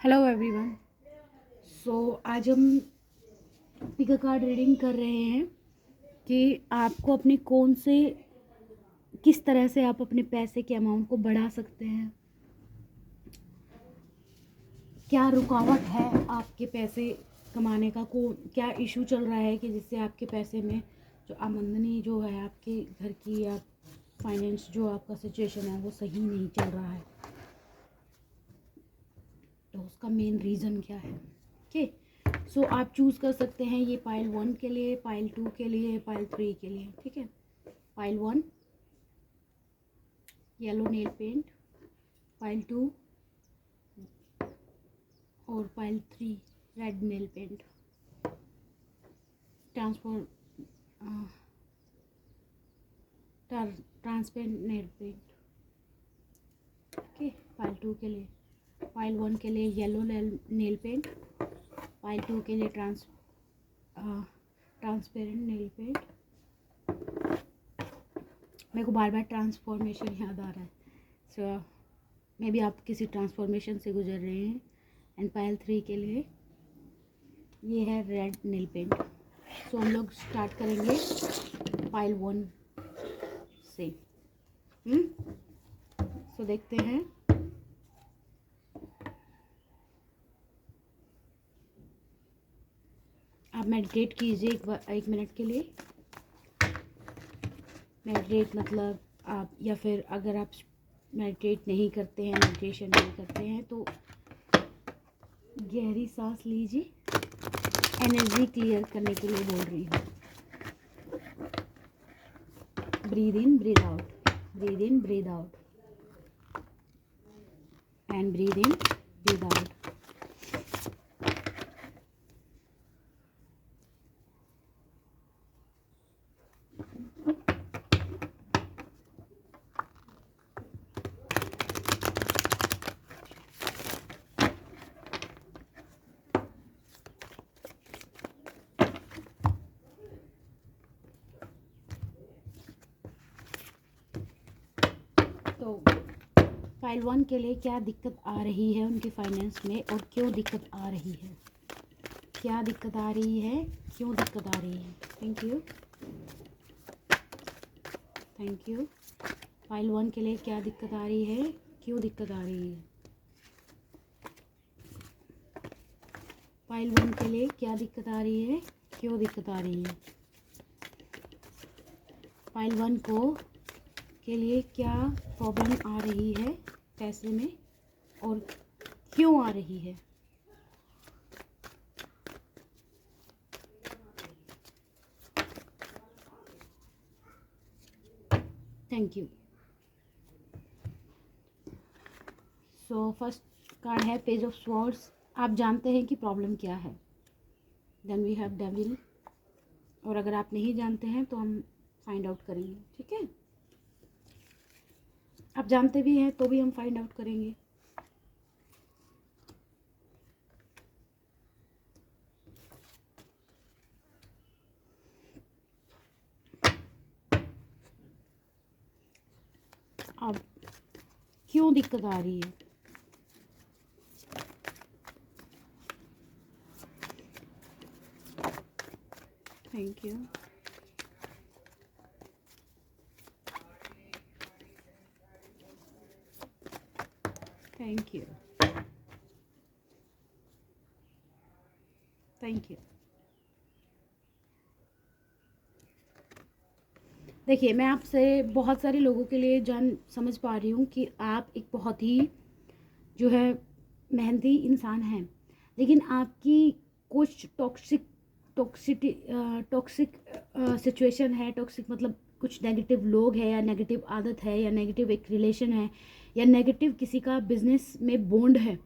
Hello everyone. आज हम pick card reading कर रहे हैं कि आपको अपने कौन से किस तरह से आप अपने पैसे के अमाउंट को बढ़ा सकते हैं। क्या रुकावट है आपके पैसे कमाने का, क्या इशू चल रहा है कि जिससे आपके पैसे में जो आमदनी जो है आपके घर की या फाइनेंस जो आपका सिचुएशन है वो सही नहीं चल रहा है, तो उसका मेन रीज़न क्या है। ओके, सो आप चूज़ कर सकते हैं ये पाइल 1 के लिए, पाइल 2 के लिए, पाइल 3 के लिए। ठीक है, pile 1 yellow nail paint, pile 2 और pile 3 red nail paint, transparent nail paint. Okay, pile 2 के लिए, पाइल 1 के लिए येलो नेल पेंट, पाइल 2 के लिए ट्रांसपेरेंट नेल पेंट। मेरे को बार बार ट्रांसफॉर्मेशन याद आ रहा है, सो मे बी आप किसी ट्रांसफॉर्मेशन से गुजर रहे हैं। एंड पाइल 3 के लिए ये है रेड नेल पेंट। सो हम लोग स्टार्ट करेंगे पाइल 1 से। सो देखते हैं। आप मेडिटेट कीजिए एक मिनट के लिए। मेडिटेट मतलब आप, या फिर अगर आप मेडिटेट नहीं करते हैं, मेडिटेशन नहीं करते हैं, तो गहरी सांस लीजिए। एनर्जी क्लियर करने के लिए बोल रही हूँ। Breathe in, breathe out, breathe in, breathe out and breathe in, breathe out. तो पाइल 1 के लिए क्या दिक्कत आ रही है उनके फाइनेंस में, और क्यों दिक्कत आ रही है, क्या दिक्कत आ रही है, क्यों दिक्कत आ रही है। Thank you, thank you. Pile 1 के लिए क्या दिक्कत आ रही है, क्यों दिक्कत आ रही है। पाइल 1 के लिए क्या दिक्कत आ रही है, क्यों दिक्कत आ रही है। पाइल 1 के लिए क्या प्रॉब्लम आ रही है पैसे में, और क्यों आ रही है। Thank you. So first card है पेज ऑफ स्वॉर्ड्स। आप जानते हैं कि प्रॉब्लम क्या है। देन वी हैव डेविल, और अगर आप नहीं जानते हैं तो हम फाइंड आउट करेंगे। ठीक है, आप जानते भी हैं तो भी हम फाइंड आउट करेंगे। अब क्यों दिक्कत आ रही है। Thank you, thank you, thank you. देखिए, मैं आपसे बहुत सारे लोगों के लिए जान समझ पा रही हूँ कि आप एक बहुत ही जो है मेहनती इंसान हैं, लेकिन आपकी कुछ टॉक्सिक सिचुएशन है। टॉक्सिक मतलब कुछ नेगेटिव लोग हैं, या नेगेटिव आदत है, या नेगेटिव एक रिलेशन है, या नेगेटिव किसी का बिजनेस में बॉन्ड है।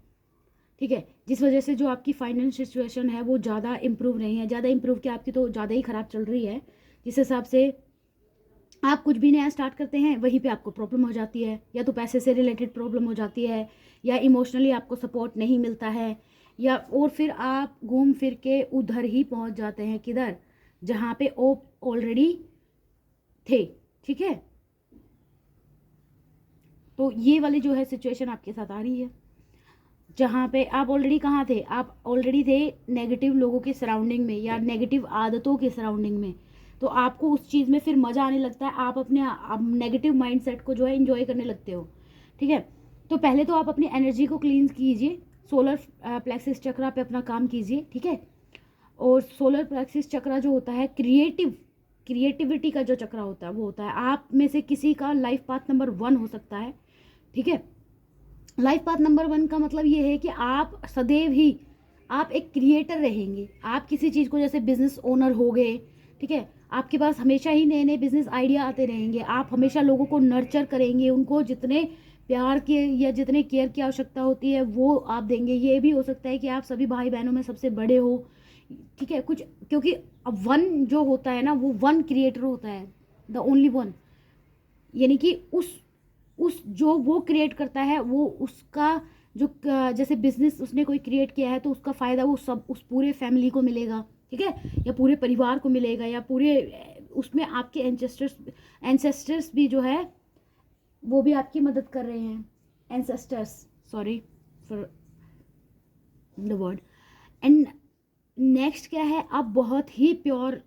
ठीक है, जिस वजह से जो आपकी फाइनेंस सिचुएशन है वो ज़्यादा इम्प्रूव नहीं है। ज़्यादा इम्प्रूव क्या, आपकी तो ज़्यादा ही ख़राब चल रही है। जिस हिसाब से आप कुछ भी नया स्टार्ट करते हैं वहीं पे आपको प्रॉब्लम हो जाती है, या तो पैसे से रिलेटेड प्रॉब्लम हो जाती है, या इमोशनली आपको सपोर्ट नहीं मिलता है, या और फिर आप घूम फिर के उधर ही पहुंच जाते हैं, किधर, जहाँ पे वो ऑलरेडी थे। ठीक है, तो ये वाली जो है सिचुएशन आपके साथ आ रही है। जहाँ पे आप ऑलरेडी कहाँ थे, आप ऑलरेडी थे नेगेटिव लोगों के सराउंडिंग में या नेगेटिव आदतों के सराउंडिंग में, तो आपको उस चीज़ में फिर मज़ा आने लगता है, आप अपने नेगेटिव माइंडसेट को जो है इंजॉय करने लगते हो। ठीक है, तो पहले तो आप अपनी एनर्जी को क्लीन कीजिए, सोलर प्लेक्सिस चक्रा पे अपना काम कीजिए। ठीक है, और सोलर प्लेक्सिस चक्रा जो होता है क्रिएटिविटी का जो चक्रा होता है वो होता है आप में से किसी का लाइफ पाथ नंबर 1 हो सकता है। ठीक है, लाइफ पाथ नंबर 1 का मतलब ये है कि आप सदैव ही आप एक क्रिएटर रहेंगे। आप किसी चीज़ को, जैसे बिजनेस ओनर हो गए, ठीक है, आपके पास हमेशा ही नए नए बिजनेस आइडिया आते रहेंगे। आप हमेशा लोगों को नर्चर करेंगे, उनको जितने प्यार के या जितने केयर की आवश्यकता होती है वो आप देंगे। ये भी हो सकता है कि आप सभी भाई बहनों में सबसे बड़े हो। ठीक है, कुछ, क्योंकि वन जो होता है ना, वो वन क्रिएटर होता है, द ओनली वन, यानी कि उस जो वो क्रिएट करता है वो उसका जो जैसे बिजनेस उसने कोई क्रिएट किया है तो उसका फ़ायदा वो सब उस पूरे फैमिली को मिलेगा। ठीक है, या पूरे परिवार को मिलेगा, या पूरे उसमें आपके एंसेस्टर्स भी जो है वो भी आपकी मदद कर रहे हैं। Ancestors, sorry for the word. And next क्या है, आप बहुत ही प्योर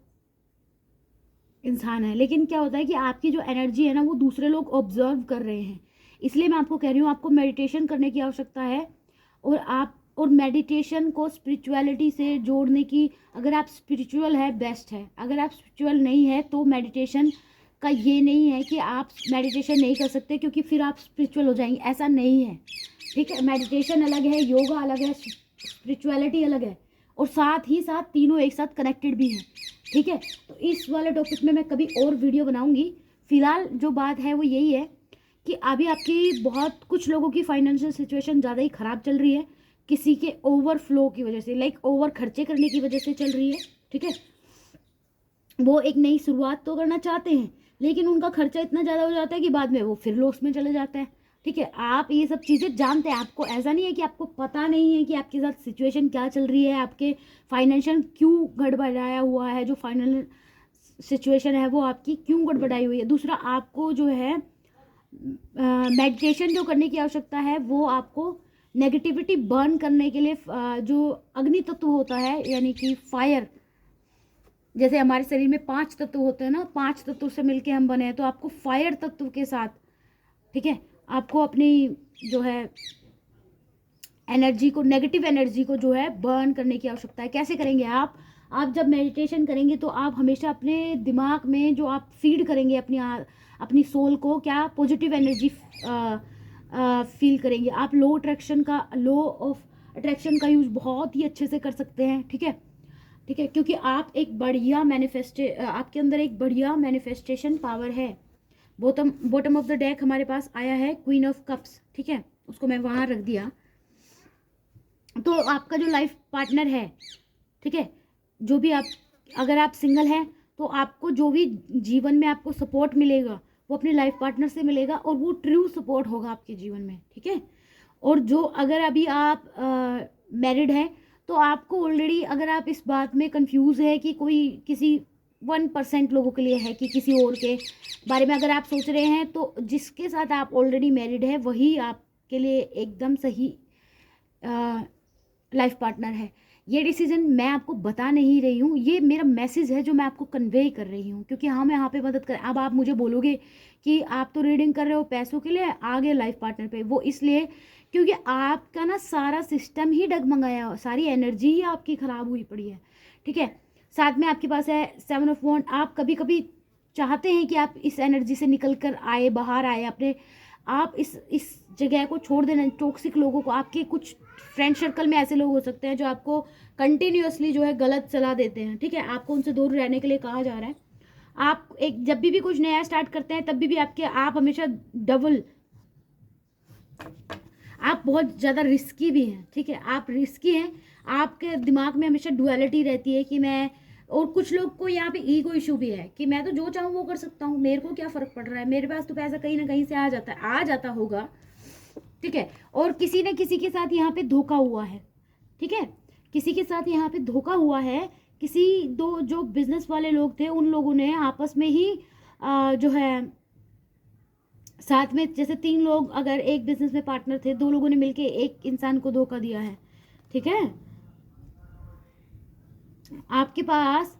इंसान है, लेकिन क्या होता है कि आपकी जो एनर्जी है ना वो दूसरे लोग ऑब्जर्व कर रहे हैं। इसलिए मैं आपको कह रही हूँ आपको मेडिटेशन करने की आवश्यकता है। और मेडिटेशन को स्पिरिचुअलिटी से जोड़ने की, अगर आप स्पिरिचुअल है बेस्ट है, अगर आप स्पिरिचुअल नहीं है तो मेडिटेशन का ये नहीं है कि आप मेडिटेशन नहीं कर सकते क्योंकि फिर आप स्पिरिचुअल हो जाएंगे, ऐसा नहीं है। ठीक है, मेडिटेशन अलग है, योगा अलग है, स्पिरिचुअलिटी अलग है, और साथ ही साथ तीनों एक साथ कनेक्टेड भी हैं। ठीक है, तो इस वाले टॉपिक में मैं कभी और वीडियो बनाऊंगी। फिलहाल जो बात है वो यही है कि अभी आपकी बहुत कुछ लोगों की फाइनेंशियल सिचुएशन ज़्यादा ही ख़राब चल रही है, किसी के ओवरफ्लो की वजह से, लाइक ओवर खर्चे करने की वजह से चल रही है। ठीक है, वो एक नई शुरुआत तो करना चाहते हैं लेकिन उनका खर्चा इतना ज़्यादा हो जाता है कि बाद में वो फिर लॉस में चले जाता है। ठीक है, आप ये सब चीज़ें जानते हैं, आपको ऐसा नहीं है कि आपको पता नहीं है कि आपके साथ सिचुएशन क्या चल रही है, आपके फाइनेंशियल क्यों गड़बड़ाया हुआ है, जो फाइनल सिचुएशन है वो आपकी क्यों गड़बड़ाई हुई है। दूसरा, आपको जो है मेडिटेशन जो करने की आवश्यकता है वो आपको नेगेटिविटी बर्न करने के लिए जो अग्नि तत्व होता है, यानी कि फायर, जैसे हमारे शरीर में 5 तत्व होते हैं ना, 5 तत्व से मिलके हम बने हैं, तो आपको फायर तत्व के साथ, ठीक है, आपको अपनी जो है एनर्जी को, नेगेटिव एनर्जी को जो है बर्न करने की आवश्यकता है। कैसे करेंगे आप जब मेडिटेशन करेंगे तो आप हमेशा अपने दिमाग में जो आप फीड करेंगे अपनी सोल को, क्या पॉजिटिव एनर्जी फील करेंगे। आप लॉ ऑफ अट्रैक्शन का यूज बहुत ही अच्छे से कर सकते हैं। ठीक है, ठीक है, क्योंकि आप एक बढ़िया आपके अंदर एक बढ़िया मैनिफेस्टेशन पावर है। बॉटम ऑफ द डेक हमारे पास आया है क्वीन ऑफ कप्स। ठीक है, उसको मैं वहाँ रख दिया। तो आपका जो लाइफ पार्टनर है, ठीक है, जो भी अगर आप सिंगल हैं तो आपको जो भी जीवन में आपको सपोर्ट मिलेगा वो अपने लाइफ पार्टनर से मिलेगा, और वो ट्रू सपोर्ट होगा आपके जीवन में। ठीक है, और जो अगर अभी आप मैरिड हैं तो आपको ऑलरेडी, अगर आप इस बात में कंफ्यूज है कि कोई किसी 1% लोगों के लिए है कि किसी और के बारे में अगर आप सोच रहे हैं, तो जिसके साथ आप ऑलरेडी मैरिड है वही आपके लिए एकदम सही लाइफ पार्टनर है। ये डिसीजन मैं आपको बता नहीं रही हूँ, ये मेरा मैसेज है जो मैं आपको कन्वे कर रही हूँ, क्योंकि हम यहाँ पे मदद करें। अब आप मुझे बोलोगे कि आप तो रीडिंग कर रहे हो पैसों के लिए, आगे लाइफ पार्टनर पे, वो इसलिए क्योंकि आपका ना सारा सिस्टम ही डगमगाया, सारी एनर्जी ही आपकी ख़राब हुई पड़ी है। ठीक है, साथ में आपके पास है 7 ऑफ वॉन्ड। आप कभी कभी चाहते हैं कि आप इस एनर्जी से निकल कर आए, बाहर आए, अपने आप इस जगह को छोड़ देना, टॉक्सिक लोगों को। आपके कुछ फ्रेंड सर्कल में ऐसे लोग हो सकते हैं जो आपको कंटिन्यूअसली जो है गलत सलाह देते हैं। ठीक है, आपको उनसे दूर रहने के लिए कहा जा रहा है। आप जब भी कुछ नया स्टार्ट करते हैं तब भी आप हमेशा आप बहुत ज़्यादा रिस्की भी हैं। ठीक है, आप रिस्की हैं, आपके दिमाग में हमेशा डुअलिटी रहती है कि मैं, और कुछ लोग को यहाँ पे ईगो इशू भी है कि मैं तो जो चाहूँ वो कर सकता हूँ, मेरे को क्या फ़र्क पड़ रहा है, मेरे पास तो पैसा कहीं ना कहीं से आ जाता होगा। ठीक है, और किसी न किसी के साथ यहाँ पे धोखा हुआ है। ठीक है, किसी के साथ यहाँ पे धोखा हुआ है, दो जो बिजनेस वाले लोग थे उन लोगों ने आपस में ही जो है साथ में जैसे 3 लोग अगर एक बिजनेस में पार्टनर थे, 2 लोगों ने मिलके एक इंसान को धोखा दिया है, ठीक है। आपके पास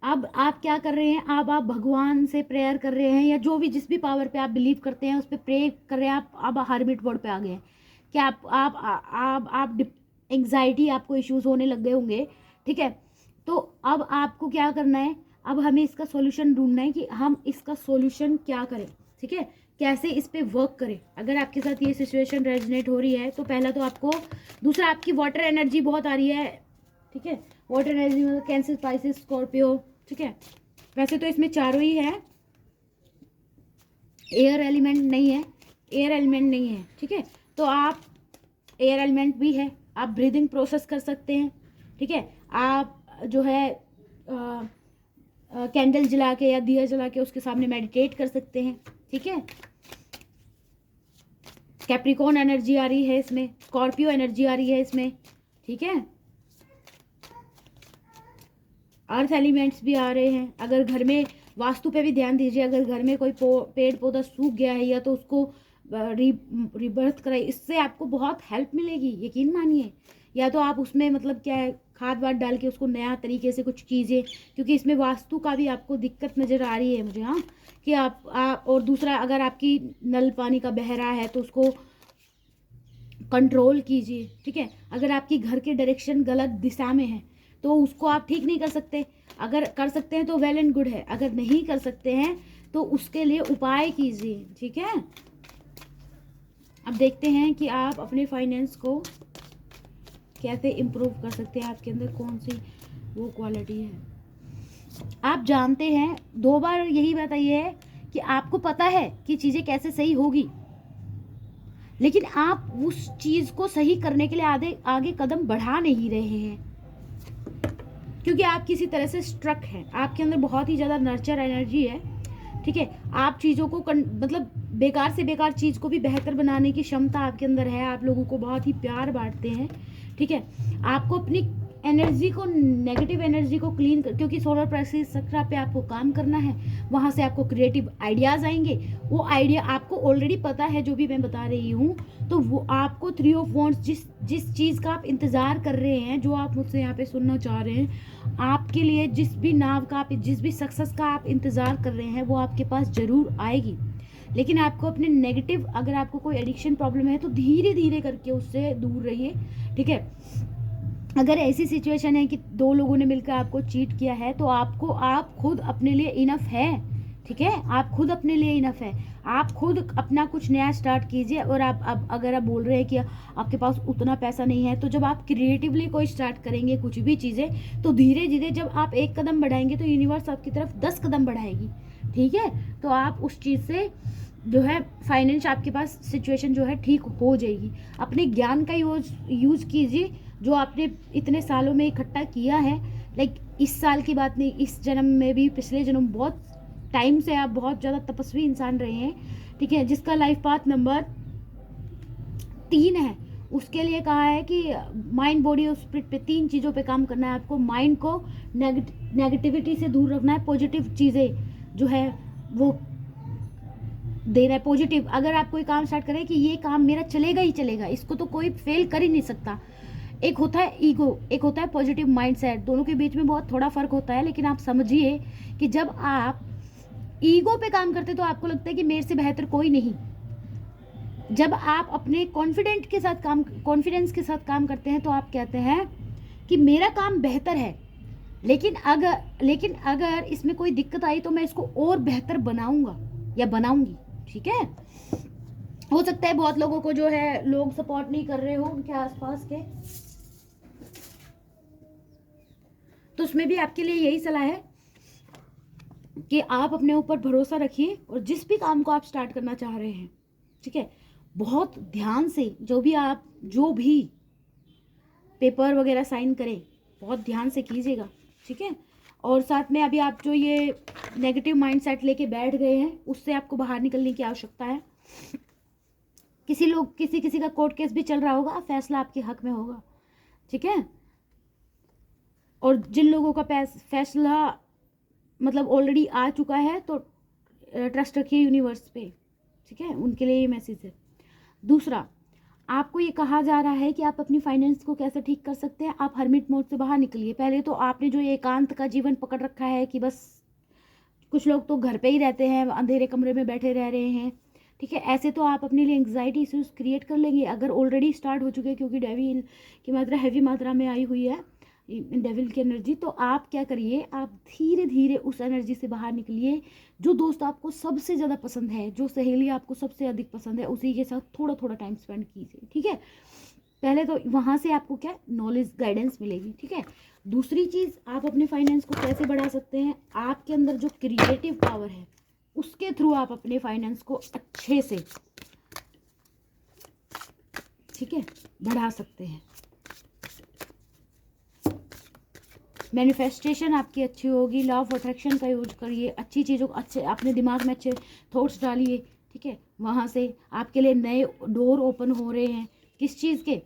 अब आप क्या कर रहे हैं, अब आप भगवान से प्रेयर कर रहे हैं, या जो भी जिस भी पावर पे आप बिलीव करते हैं उस पर प्रे कर रहे हैं। आप अब हार्मिट वर्ड पे आ गए हैं कि आप एंग्जाइटी, आपको इश्यूज होने लग गए होंगे, ठीक है। तो अब आपको क्या करना है, अब हमें इसका सॉल्यूशन ढूंढना है कि हम इसका सॉल्यूशन क्या करें, ठीक है, कैसे इस पे वर्क करें। अगर आपके साथ ये सिचुएशन रेजोनेट हो रही है तो पहला तो आपको, दूसरा आपकी वाटर एनर्जी बहुत आ रही है, ठीक है। वाटर एनर्जी मतलब कैंसर, स्पाइसिस, स्कॉर्पियो, ठीक है। वैसे तो इसमें चारों ही है, एयर एलिमेंट नहीं है, एयर एलिमेंट नहीं है, ठीक है। तो आप, एयर एलिमेंट भी है, आप ब्रीदिंग प्रोसेस कर सकते हैं, ठीक है। आप जो है कैंडल जला के या दिया जला के उसके सामने मेडिटेट कर सकते हैं, ठीक है। कैप्रिकॉर्न एनर्जी आ रही है इसमें, स्कॉर्पियो एनर्जी आ रही है इसमें, ठीक है। अर्थ एलिमेंट्स भी आ रहे हैं। अगर घर में, वास्तु पे भी ध्यान दीजिए, अगर घर में कोई पेड़ पौधा सूख गया है या तो उसको रिबर्थ कराइए, इससे आपको बहुत हेल्प मिलेगी, यकीन मानिए। या तो आप उसमें मतलब क्या है, खाद वाद डाल के उसको नया तरीके से कुछ चीज़ें, क्योंकि इसमें वास्तु का भी आपको दिक्कत नज़र आ रही है मुझे, हाँ, कि आप और दूसरा, अगर आपकी नल पानी का बह रहा है तो उसको कंट्रोल कीजिए, ठीक है। अगर आपकी घर की डायरेक्शन गलत दिशा में है तो उसको आप ठीक नहीं कर सकते, अगर कर सकते हैं तो वेल एंड गुड है, अगर नहीं कर सकते हैं तो उसके लिए उपाय कीजिए, ठीक है। अब देखते हैं कि आप अपने फाइनेंस को कैसे इम्प्रूव कर सकते हैं, आपके अंदर कौन सी वो क्वालिटी है। आप जानते हैं, 2 बार यही बात आई है कि आपको पता है कि चीज़ें कैसे सही होगी, लेकिन आप उस चीज़ को सही करने के लिए आगे कदम बढ़ा नहीं रहे हैं, क्योंकि आप किसी तरह से स्ट्रक हैं। आपके अंदर बहुत ही ज़्यादा नर्चर एनर्जी है, ठीक है। आप चीज़ों को मतलब बेकार से बेकार चीज़ को भी बेहतर बनाने की क्षमता आपके अंदर है। आप लोगों को बहुत ही प्यार बांटते हैं, ठीक है। आपको अपनी एनर्जी को, नेगेटिव एनर्जी को क्लीन कर, क्योंकि सोलर प्लेक्सस चक्र पे आपको काम करना है, वहाँ से आपको क्रिएटिव आइडियाज़ आएंगे। वो आइडिया आपको ऑलरेडी पता है जो भी मैं बता रही हूँ, तो वो आपको 3 ऑफ वॉन्ड्स, जिस चीज़ का आप इंतज़ार कर रहे हैं, जो आप मुझसे यहाँ पे सुनना चाह रहे हैं, आपके लिए जिस भी नाव का आप, जिस भी सक्सेस का आप इंतज़ार कर रहे हैं, वो आपके पास ज़रूर आएगी। लेकिन आपको अपने नेगेटिव, अगर आपको कोई एडिक्शन प्रॉब्लम है तो धीरे धीरे करके उससे दूर रहिए, ठीक है। अगर ऐसी सिचुएशन है कि 2 लोगों ने मिलकर आपको चीट किया है तो आप खुद अपने लिए इनफ है, ठीक है। आप खुद अपने लिए इनफ है, आप खुद अपना कुछ नया स्टार्ट कीजिए। और आप अब अगर आप बोल रहे हैं कि आपके पास उतना पैसा नहीं है, तो जब आप क्रिएटिवली कोई स्टार्ट करेंगे कुछ भी चीज़ें, तो धीरे धीरे जब आप 1 कदम बढ़ाएंगे तो यूनिवर्स आपकी तरफ 10 कदम बढ़ाएगी, ठीक है। तो आप उस चीज़ से जो है, फाइनेंस आपके पास सिचुएशन जो है ठीक हो जाएगी। अपने ज्ञान का यूज़ कीजिए, जो आपने इतने सालों में इकट्ठा किया है। लाइक इस साल की बात नहीं, इस जन्म में भी, पिछले जन्म, बहुत टाइम से आप बहुत ज़्यादा तपस्वी इंसान रहे हैं, ठीक है। जिसका लाइफ पाथ नंबर 3 है, उसके लिए कहा है कि माइंड, बॉडी और स्पिरिट पे 3 चीज़ों पे काम करना है आपको। माइंड को नेगेटिविटी से दूर रखना है, पॉजिटिव चीज़ें जो है वो देना है, पॉजिटिव। अगर आप कोई काम स्टार्ट करें कि ये काम मेरा चलेगा ही चलेगा, इसको तो कोई फेल कर ही नहीं सकता। एक होता है ईगो, एक होता है पॉजिटिव माइंडसेट, दोनों के बीच में बहुत थोड़ा फर्क होता है। लेकिन आप समझिए कि जब आप ईगो पे काम करते तो आपको लगता है कि मेरे से बेहतर कोई नहीं। जब आप अपने कॉन्फिडेंस के साथ काम करते हैं तो आप कहते हैं कि मेरा काम बेहतर है, लेकिन अगर इसमें कोई दिक्कत आई तो मैं इसको और बेहतर बनाऊंगा या बनाऊंगी, ठीक है। हो सकता है बहुत लोगों को जो है लोग सपोर्ट नहीं कर रहे हो उनके आसपास के, तो उसमें भी आपके लिए यही सलाह है कि आप अपने ऊपर भरोसा रखिए और जिस भी काम को आप स्टार्ट करना चाह रहे हैं, ठीक है, बहुत ध्यान से, जो भी पेपर वगैरह साइन करें, बहुत ध्यान से कीजिएगा, ठीक है। और साथ में अभी आप जो ये नेगेटिव माइंडसेट लेके बैठ गए हैं, उससे आपको बाहर निकलने की आवश्यकता है। किसी का कोर्ट केस भी चल रहा होगा, फैसला आपके हक में होगा, ठीक है। और जिन लोगों का फैसला मतलब ऑलरेडी आ चुका है, तो ट्रस्ट रखिए यूनिवर्स पे, ठीक है, उनके लिए ये मैसेज है। दूसरा, आपको ये कहा जा रहा है कि आप अपनी फाइनेंस को कैसे ठीक कर सकते हैं। आप हर्मिट मोड से बाहर निकलिए। पहले तो आपने जो ये एकांत का जीवन पकड़ रखा है कि बस कुछ लोग तो घर पे ही रहते हैं, अंधेरे कमरे में बैठे रह रहे हैं, ठीक है, ऐसे तो आप अपने लिए एंग्जाइटी इश्यूज क्रिएट कर लेंगे अगर ऑलरेडी स्टार्ट हो चुके हैं, क्योंकि डेविल की मात्रा हैवी मात्रा में आई हुई है, डेविल की एनर्जी। तो आप क्या करिए, आप धीरे धीरे उस एनर्जी से बाहर निकलिए। जो दोस्त आपको सबसे ज़्यादा पसंद है, जो सहेली आपको सबसे अधिक पसंद है, उसी के साथ थोड़ा थोड़ा टाइम स्पेंड कीजिए, ठीक है। पहले तो वहाँ से आपको क्या नॉलेज गाइडेंस मिलेगी, ठीक है। दूसरी चीज़, आप अपने फाइनेंस को कैसे बढ़ा सकते हैं, आपके अंदर जो क्रिएटिव पावर है उसके थ्रू आप अपने फाइनेंस को अच्छे से, ठीक है, बढ़ा सकते हैं। मैनिफेस्टेशन आपकी अच्छी होगी। लॉ ऑफ अट्रैक्शन का यूज करिए, अच्छी चीज़ों को अच्छे अपने दिमाग में अच्छे थॉट्स डालिए, ठीक है। वहाँ से आपके लिए नए डोर ओपन हो रहे हैं। किस चीज़ के,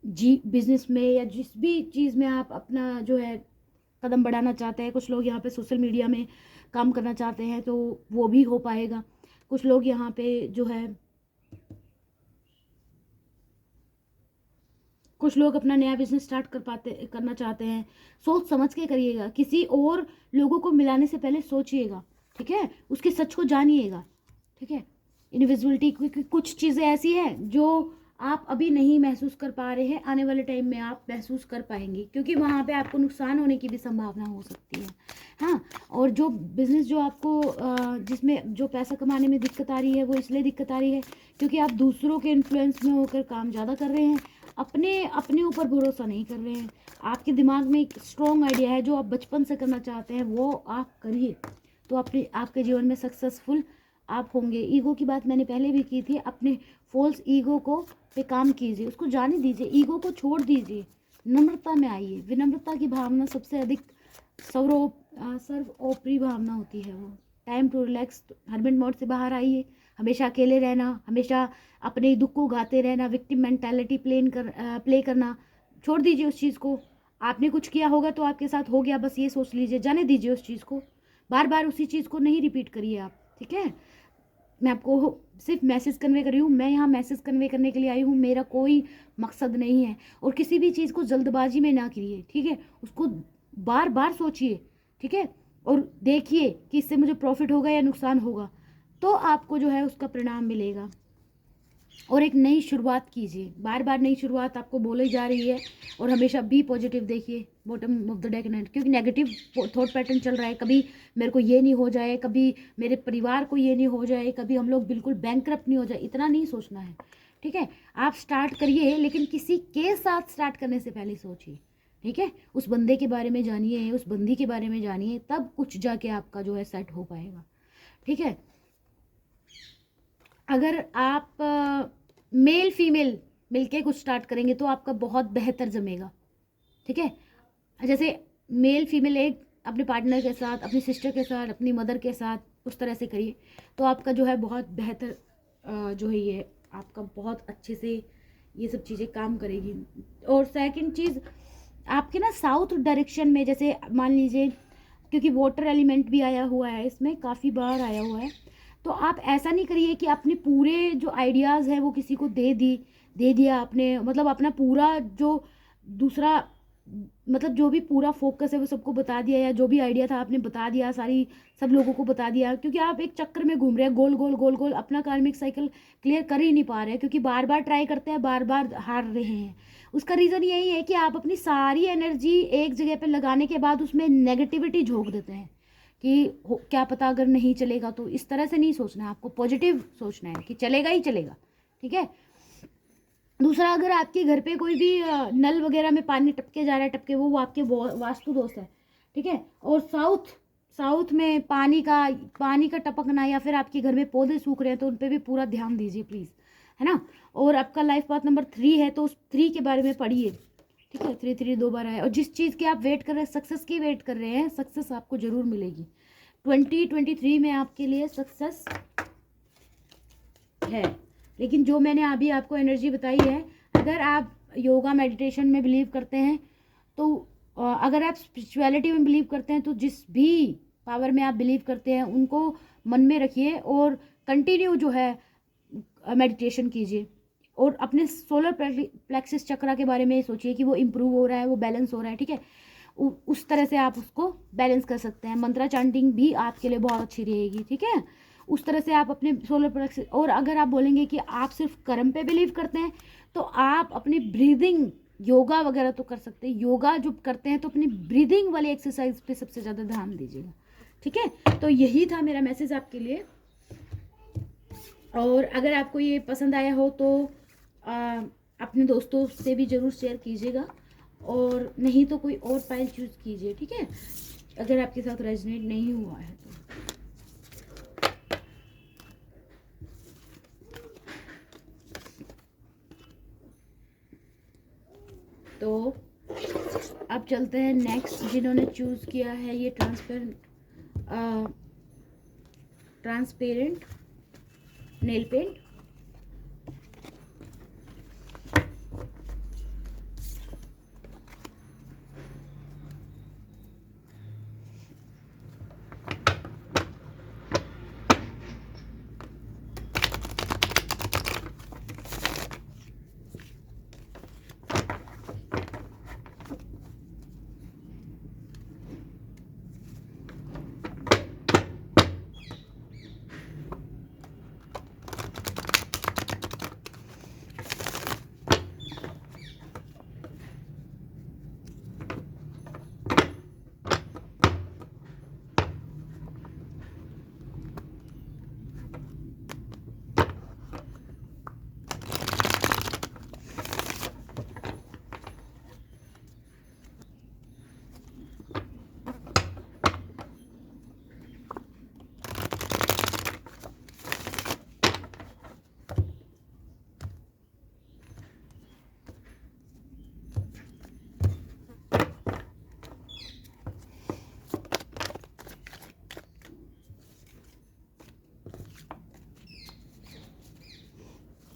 जी बिजनेस में या जिस भी चीज़ में आप अपना जो है कदम बढ़ाना चाहते हैं। कुछ लोग यहाँ पे सोशल मीडिया में काम करना चाहते हैं तो वो भी हो पाएगा। कुछ लोग यहाँ पे जो है, कुछ लोग अपना नया बिजनेस स्टार्ट करना चाहते हैं। सोच समझ के करिएगा, किसी और लोगों को मिलाने से पहले सोचिएगा, ठीक है, उसके सच को जानिएगा, ठीक है। इनविजिबिलिटी, क्योंकि कुछ चीज़ें ऐसी हैं जो आप अभी नहीं महसूस कर पा रहे हैं, आने वाले टाइम में आप महसूस कर पाएंगे, क्योंकि वहाँ पे आपको नुकसान होने की भी संभावना हो सकती है। हाँ, और जो बिज़नेस जो आपको जिसमें जो पैसा कमाने में दिक्कत आ रही है, वो इसलिए दिक्कत आ रही है क्योंकि आप दूसरों के इन्फ्लुएंस में होकर काम ज़्यादा कर रहे हैं, अपने अपने ऊपर भरोसा नहीं कर रहे हैं। आपके दिमाग में एक स्ट्रॉन्ग आइडिया है जो आप बचपन से करना चाहते हैं, वो आप करिए, तो आपके जीवन में सक्सेसफुल आप होंगे। ईगो की बात मैंने पहले भी की थी। अपने फॉल्स ईगो को पे काम कीजिए, उसको जाने दीजिए, ईगो को छोड़ दीजिए, नम्रता में आइए। विनम्रता की भावना सबसे अधिक सर्वोपरि भावना होती है। वो time to relax, hermit mode से बाहर आइए। हमेशा अकेले रहना, हमेशा अपने दुख को गाते रहना, विक्टिम मेंटालिटी प्ले करना छोड़ दीजिए उस चीज़ को। आपने कुछ किया होगा तो आपके साथ हो गया, बस ये सोच लीजिए, जाने दीजिए उस चीज़ को। बार बार उसी चीज़ को नहीं रिपीट करिए आप, ठीक है। मैं आपको सिर्फ मैसेज कन्वे कर रही हूँ, मैं यहाँ मैसेज कन्वे करने के लिए आई हूँ, मेरा कोई मकसद नहीं है। और किसी भी चीज़ को जल्दबाजी में ना करिए, ठीक है, उसको बार बार सोचिए, ठीक है, और देखिए कि इससे मुझे प्रॉफिट होगा या नुकसान होगा, तो आपको जो है उसका परिणाम मिलेगा। और एक नई शुरुआत कीजिए, बार बार नई शुरुआत आपको बोली जा रही है। और हमेशा बी पॉजिटिव देखिए, bottom of the deck night, क्योंकि नेगेटिव थॉट पैटर्न चल रहा है। कभी मेरे को ये नहीं हो जाए, कभी मेरे परिवार को ये नहीं हो जाए, कभी हम लोग बिल्कुल बैंकरप्ट नहीं हो जाए, इतना नहीं सोचना है, ठीक है। आप स्टार्ट करिए, लेकिन किसी के साथ स्टार्ट करने से पहले सोचिए, ठीक है। उस बंदे के बारे में जानिए, उस बंदी के बारे में जानिए, तब कुछ जाके आपका जो है सेट हो पाएगा, ठीक है। अगर आप मेल फीमेल मिलके कुछ स्टार्ट करेंगे तो आपका बहुत बेहतर जमेगा, ठीक है। जैसे मेल फीमेल एक अपने पार्टनर के साथ, अपनी सिस्टर के साथ, अपनी मदर के साथ, उस तरह से करिए तो आपका जो है बहुत बेहतर जो है ये आपका बहुत अच्छे से ये सब चीज़ें काम करेगी। और सेकंड चीज़, आपके ना साउथ डायरेक्शन में, जैसे मान लीजिए, क्योंकि वाटर एलिमेंट भी आया हुआ है इसमें, काफ़ी बार आया हुआ है, तो आप ऐसा नहीं करिए कि अपने पूरे जो आइडियाज़ हैं वो किसी को दे दिया आपने, मतलब अपना पूरा जो दूसरा, मतलब जो भी पूरा फोकस है वो सबको बता दिया, या जो भी आइडिया था आपने बता दिया, सब लोगों को बता दिया, क्योंकि आप एक चक्कर में घूम रहे हैं, गोल गोल गोल गोल, अपना कार्मिक साइकिल क्लियर कर ही नहीं पा रहे हैं, क्योंकि बार बार ट्राई करते हैं, बार बार हार रहे हैं। उसका रीज़न यही है कि आप अपनी सारी एनर्जी एक जगह पर लगाने के बाद उसमें नेगेटिविटी झोंक देते हैं कि क्या पता अगर नहीं चलेगा। तो इस तरह से नहीं सोचना है, आपको पॉजिटिव सोचना है कि चलेगा ही चलेगा, ठीक है। दूसरा, अगर आपके घर पे कोई भी नल वगैरह में पानी टपके जा रहा है, टपके, वो आपके वास्तु दोष है, ठीक है। और साउथ में पानी का टपकना, या फिर आपके घर में पौधे सूख रहे हैं तो उन पर भी पूरा ध्यान दीजिए प्लीज़, है ना। और आपका लाइफ पाथ नंबर 3 है तो उस 3 के बारे में पढ़िए, ठीक है। 3 2 बार आए, और जिस चीज़ की आप वेट कर रहे हैं, सक्सेस की वेट कर रहे हैं, सक्सेस आपको ज़रूर मिलेगी। 2023 में आपके लिए सक्सेस है। लेकिन जो मैंने अभी आपको एनर्जी बताई है, अगर आप योगा मेडिटेशन में बिलीव करते हैं तो अगर आप स्पिरिचुअलिटी में बिलीव करते हैं तो जिस भी पावर में आप बिलीव करते हैं उनको मन में रखिए और कंटिन्यू जो है मेडिटेशन कीजिए और अपने सोलर प्लेक्सिस चक्रा के बारे में सोचिए कि वो इम्प्रूव हो रहा है, वो बैलेंस हो रहा है, ठीक है। उस तरह से आप उसको बैलेंस कर सकते हैं। मंत्रा चांटिंग भी आपके लिए बहुत अच्छी रहेगी, ठीक है। उस तरह से आप अपने सोलर प्लेक्सिस, और अगर आप बोलेंगे कि आप सिर्फ कर्म पे बिलीव करते हैं तो आप अपनी ब्रीदिंग योगा वगैरह तो कर सकते हैं। योगा जो करते हैं तो अपनी ब्रीदिंग वाली एक्सरसाइज पे सबसे ज़्यादा ध्यान दीजिएगा, ठीक है। तो यही था मेरा मैसेज आपके लिए। और अगर आपको ये पसंद आया हो तो अपने दोस्तों से भी ज़रूर शेयर कीजिएगा, और नहीं तो कोई और फाइल चूज़ कीजिए, ठीक है, अगर आपके साथ रेजोनेट नहीं हुआ है तो अब चलते हैं नेक्स्ट, जिन्होंने चूज़ किया है ये ट्रांसपेरेंट नेल पेंट।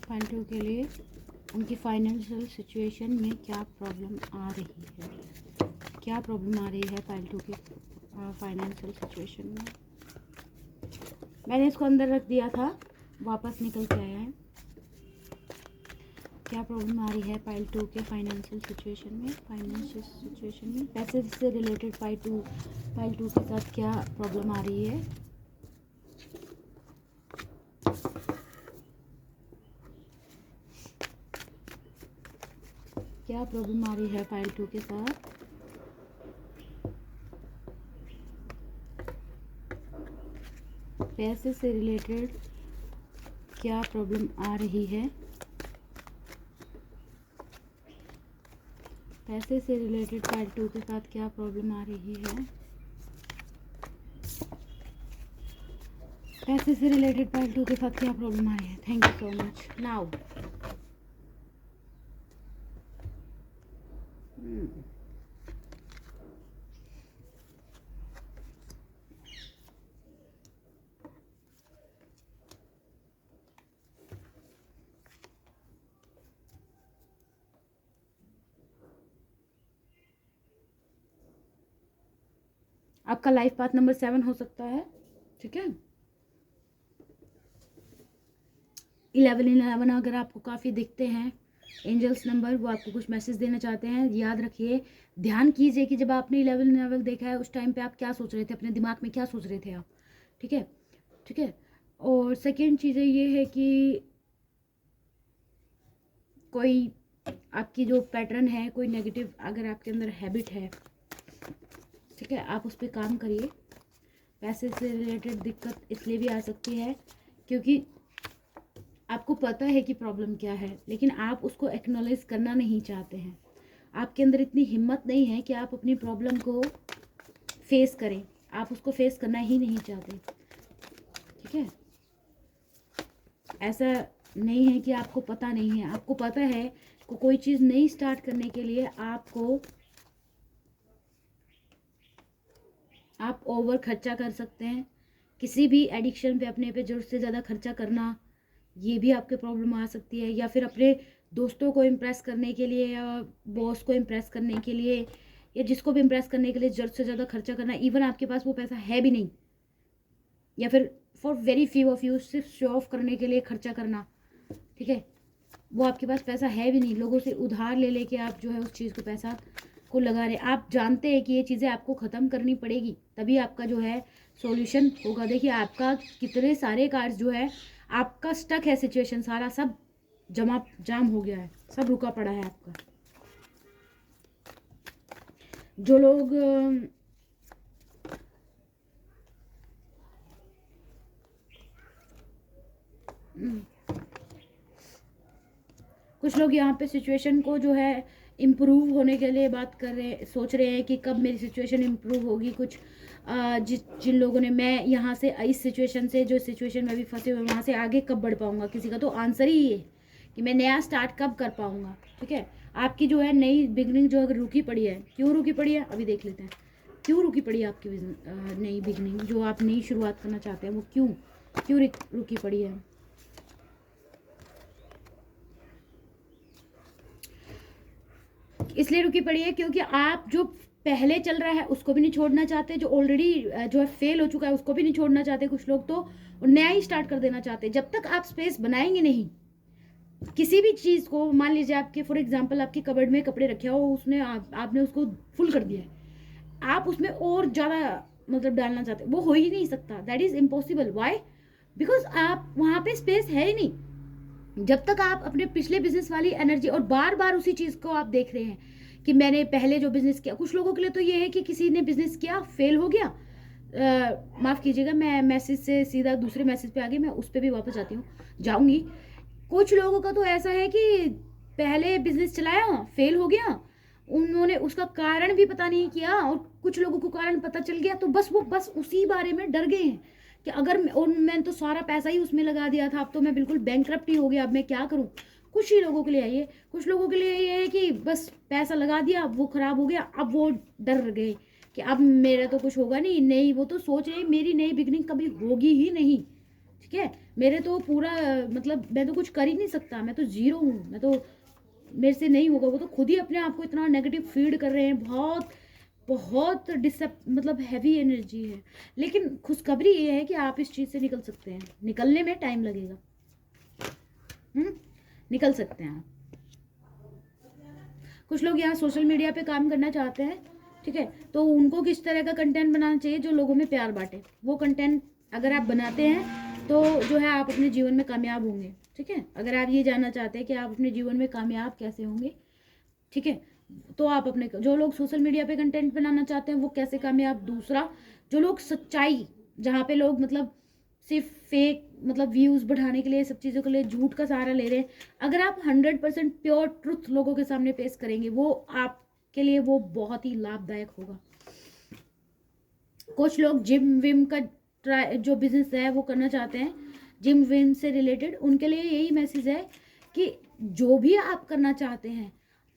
फाइल 2 के लिए उनकी फाइनेंशियल सिचुएशन में क्या प्रॉब्लम आ रही है, क्या प्रॉब्लम आ रही है फाइल 2 की फाइनेंशियल सिचुएशन में। मैंने इसको अंदर रख दिया था, वापस निकल के आया है। क्या प्रॉब्लम आ रही है फाइल 2 के फाइनेंशियल सिचुएशन में, पैसे से रिलेटेड फाइल 2 के साथ क्या प्रॉब्लम आ रही है। क्या प्रॉब्लम आ रही है फाइल 2 के साथ। पैसे से रिलेटेड क्या प्रॉब्लम आ रही है। पैसे से रिलेटेड फाइल 2 के साथ क्या प्रॉब्लम आ रही है। पैसे से रिलेटेड फाइल 2 के साथ क्या प्रॉब्लम आ रही है। Thank you so much. Now आपका लाइफ पाथ नंबर 7 हो सकता है, ठीक है। 11 अगर आपको काफ़ी दिखते हैं एंजल्स नंबर, वो आपको कुछ मैसेज देना चाहते हैं। याद रखिए, ध्यान कीजिए कि जब आपने 11 देखा है उस टाइम पे आप क्या सोच रहे थे, अपने दिमाग में क्या सोच रहे थे आप, ठीक है, ठीक है। और सेकेंड चीज़ें ये है कि कोई आपकी जो पैटर्न है, कोई नेगेटिव अगर आपके अंदर हैबिट है, ठीक है, आप उस पर काम करिए। पैसे से रिलेटेड दिक्कत इसलिए भी आ सकती है क्योंकि आपको पता है कि प्रॉब्लम क्या है, लेकिन आप उसको एक्नॉलेज करना नहीं चाहते हैं। आपके अंदर इतनी हिम्मत नहीं है कि आप अपनी प्रॉब्लम को फेस करें, आप उसको फेस करना ही नहीं चाहते, ठीक है। ऐसा नहीं है कि आपको पता नहीं है, आपको पता है कि कोई चीज़ नई स्टार्ट करने के लिए आप ओवर खर्चा कर सकते हैं। किसी भी एडिक्शन पे अपने पे ज़रूरत से ज़्यादा खर्चा करना, ये भी आपके प्रॉब्लम आ सकती है। या फिर अपने दोस्तों को इम्प्रेस करने के लिए या बॉस को इम्प्रेस करने के लिए या जिसको भी इम्प्रेस करने के लिए ज़रूरत से ज़्यादा खर्चा करना, इवन आपके पास वो पैसा है भी नहीं, या फिर for very few of you, सिर्फ शो ऑफ करने के लिए खर्चा करना, ठीक है, वो आपके पास पैसा है भी नहीं, लोगों से उधार ले लेके आप जो है उस चीज़ को पैसा को लगा रहे। आप जानते हैं कि ये चीज़ें आपको ख़त्म करनी पड़ेगी, तभी आपका जो है सॉल्यूशन होगा। देखिए आपका कितने सारे कार्ड्स जो है, आपका स्टक है सिचुएशन, सारा सब जाम हो गया है, सब रुका पड़ा है आपका। जो लोग कुछ लोग यहाँ पे सिचुएशन को जो है इम्प्रूव होने के लिए बात कर रहे हैं, सोच रहे हैं कि कब मेरी सिचुएशन इम्प्रूव होगी। कुछ जिन लोगों ने, मैं यहाँ से इस सिचुएशन से, जो सिचुएशन में अभी फंसे हुए वहाँ से आगे कब बढ़ पाऊँगा, किसी का तो आंसर ही है कि मैं नया स्टार्ट कब कर पाऊँगा। ठीक है, आपकी जो है नई बिगनिंग जो अगर रुकी पड़ी है, क्यों रुकी पड़ी है अभी देख लेते हैं। क्यों रुकी पड़ी है आपकी नई बिगनिंग, जो आप नई शुरुआत करना चाहते हैं, वो क्यों रुकी पड़ी है। इसलिए रुकी पड़ी है क्योंकि आप जो पहले चल रहा है उसको भी नहीं छोड़ना चाहते, जो ऑलरेडी जो है फेल हो चुका है उसको भी नहीं छोड़ना चाहते। कुछ लोग तो नया ही स्टार्ट कर देना चाहते हैं। जब तक आप स्पेस बनाएंगे नहीं किसी भी चीज़ को, मान लीजिए आपके फॉर एग्जांपल आपकी कबर्ड में कपड़े रखे हो, उसने आपने उसको फुल कर दिया है, आप उसमें और ज़्यादा मतलब डालना चाहते, वो हो ही नहीं सकता, that is impossible. Why? Because आप वहाँ पे स्पेस है ही नहीं। जब तक आप अपने पिछले बिजनेस वाली एनर्जी, और बार बार उसी चीज़ को आप देख रहे हैं कि मैंने पहले जो बिजनेस किया, कुछ लोगों के लिए तो ये है कि किसी ने बिजनेस किया, फेल हो गया, माफ़ कीजिएगा मैं मैसेज से सीधा दूसरे मैसेज पे आ गई, मैं उस पर भी वापस जाऊँगी। कुछ लोगों का तो ऐसा है कि पहले बिजनेस चलाया, फेल हो गया, उन्होंने उसका कारण भी पता नहीं किया, और कुछ लोगों को कारण पता चल गया तो बस उसी बारे में डर गए हैं कि अगर मैंने तो सारा पैसा ही उसमें लगा दिया था, अब तो मैं बिल्कुल बैंकरप्ट ही हो गया, अब मैं क्या करूं। कुछ ही लोगों के लिए ये, कुछ लोगों के लिए ये है कि बस पैसा लगा दिया, वो खराब हो गया, अब वो डर गए कि अब मेरा तो कुछ होगा नहीं, वो तो सोच रहे मेरी नई बिगनिंग कभी होगी ही नहीं। ठीक है, मेरे तो पूरा मतलब मैं तो कुछ कर ही नहीं सकता, मैं तो जीरो हूँ, मैं तो मेरे से नहीं होगा। वो तो खुद ही अपने आप को इतना नेगेटिव फीड कर रहे हैं, बहुत मतलब हैवी एनर्जी है। लेकिन खुशखबरी ये है कि आप इस चीज़ से निकल सकते हैं, निकलने में टाइम लगेगा, निकल सकते हैं आप। कुछ लोग यहाँ सोशल मीडिया पे काम करना चाहते हैं, ठीक है, तो उनको किस तरह का कंटेंट बनाना चाहिए जो लोगों में प्यार बांटे। वो कंटेंट अगर आप बनाते हैं तो जो है आप अपने जीवन में कामयाब होंगे। ठीक है, अगर आप ये जानना चाहते हैं कि आप अपने जीवन में कामयाब कैसे होंगे, ठीक है, तो आप अपने, जो लोग सोशल मीडिया पे कंटेंट बनाना चाहते हैं वो कैसे कामयाब। दूसरा, जो लोग सच्चाई, जहाँ पे लोग मतलब सिर्फ फेक मतलब व्यूज़ बढ़ाने के लिए, सब चीज़ों के लिए झूठ का सहारा ले रहे हैं, अगर आप 100% प्योर ट्रुथ लोगों के सामने पेश करेंगे, वो आपके लिए वो बहुत ही लाभदायक होगा। कुछ लोग जिम विम का जो बिजनेस है वो करना चाहते हैं, जिम विम से रिलेटेड, उनके लिए यही मैसेज है कि जो भी आप करना चाहते हैं,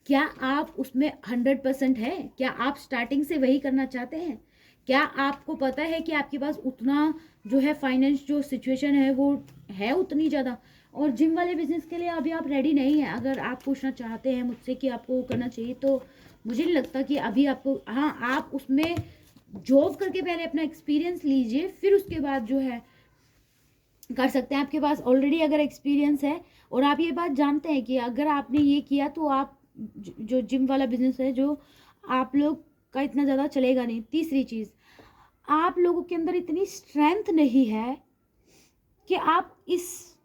क्या आप उसमें 100% है? क्या आप स्टार्टिंग से वही करना चाहते हैं? क्या आपको पता है कि आपके पास उतना जो है फाइनेंस जो सिचुएशन है वो है उतनी ज़्यादा? और जिम वाले बिजनेस के लिए अभी आप रेडी नहीं है, अगर आप पूछना चाहते हैं मुझसे कि आपको करना चाहिए, तो मुझे नहीं लगता कि अभी आपको, हाँ आप उसमें जॉब करके पहले अपना एक्सपीरियंस लीजिए, फिर उसके बाद जो है कर सकते हैं। आपके पास ऑलरेडी अगर एक्सपीरियंस है और आप ये बात जानते हैं कि अगर आपने ये किया तो आप जो जिम वाला बिजनेस है जो आप लोग का इतना ज़्यादा चलेगा नहीं। तीसरी चीज़, आप लोगों के अंदर इतनी स्ट्रेंथ नहीं है कि आप इस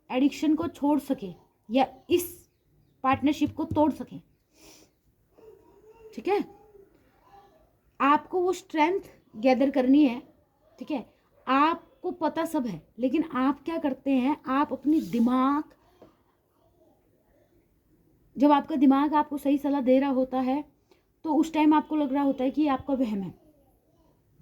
एडिक्शन को छोड़ सकें या इस पार्टनरशिप को तोड़ सकें। ठीक है, आपको वो स्ट्रेंथ गैदर करनी है। ठीक है, आपको पता सब है, लेकिन आप क्या करते हैं, आप अपनी दिमाग, जब आपका दिमाग आपको सही सलाह दे रहा होता है तो उस टाइम आपको लग रहा होता है कि आपका वहम है।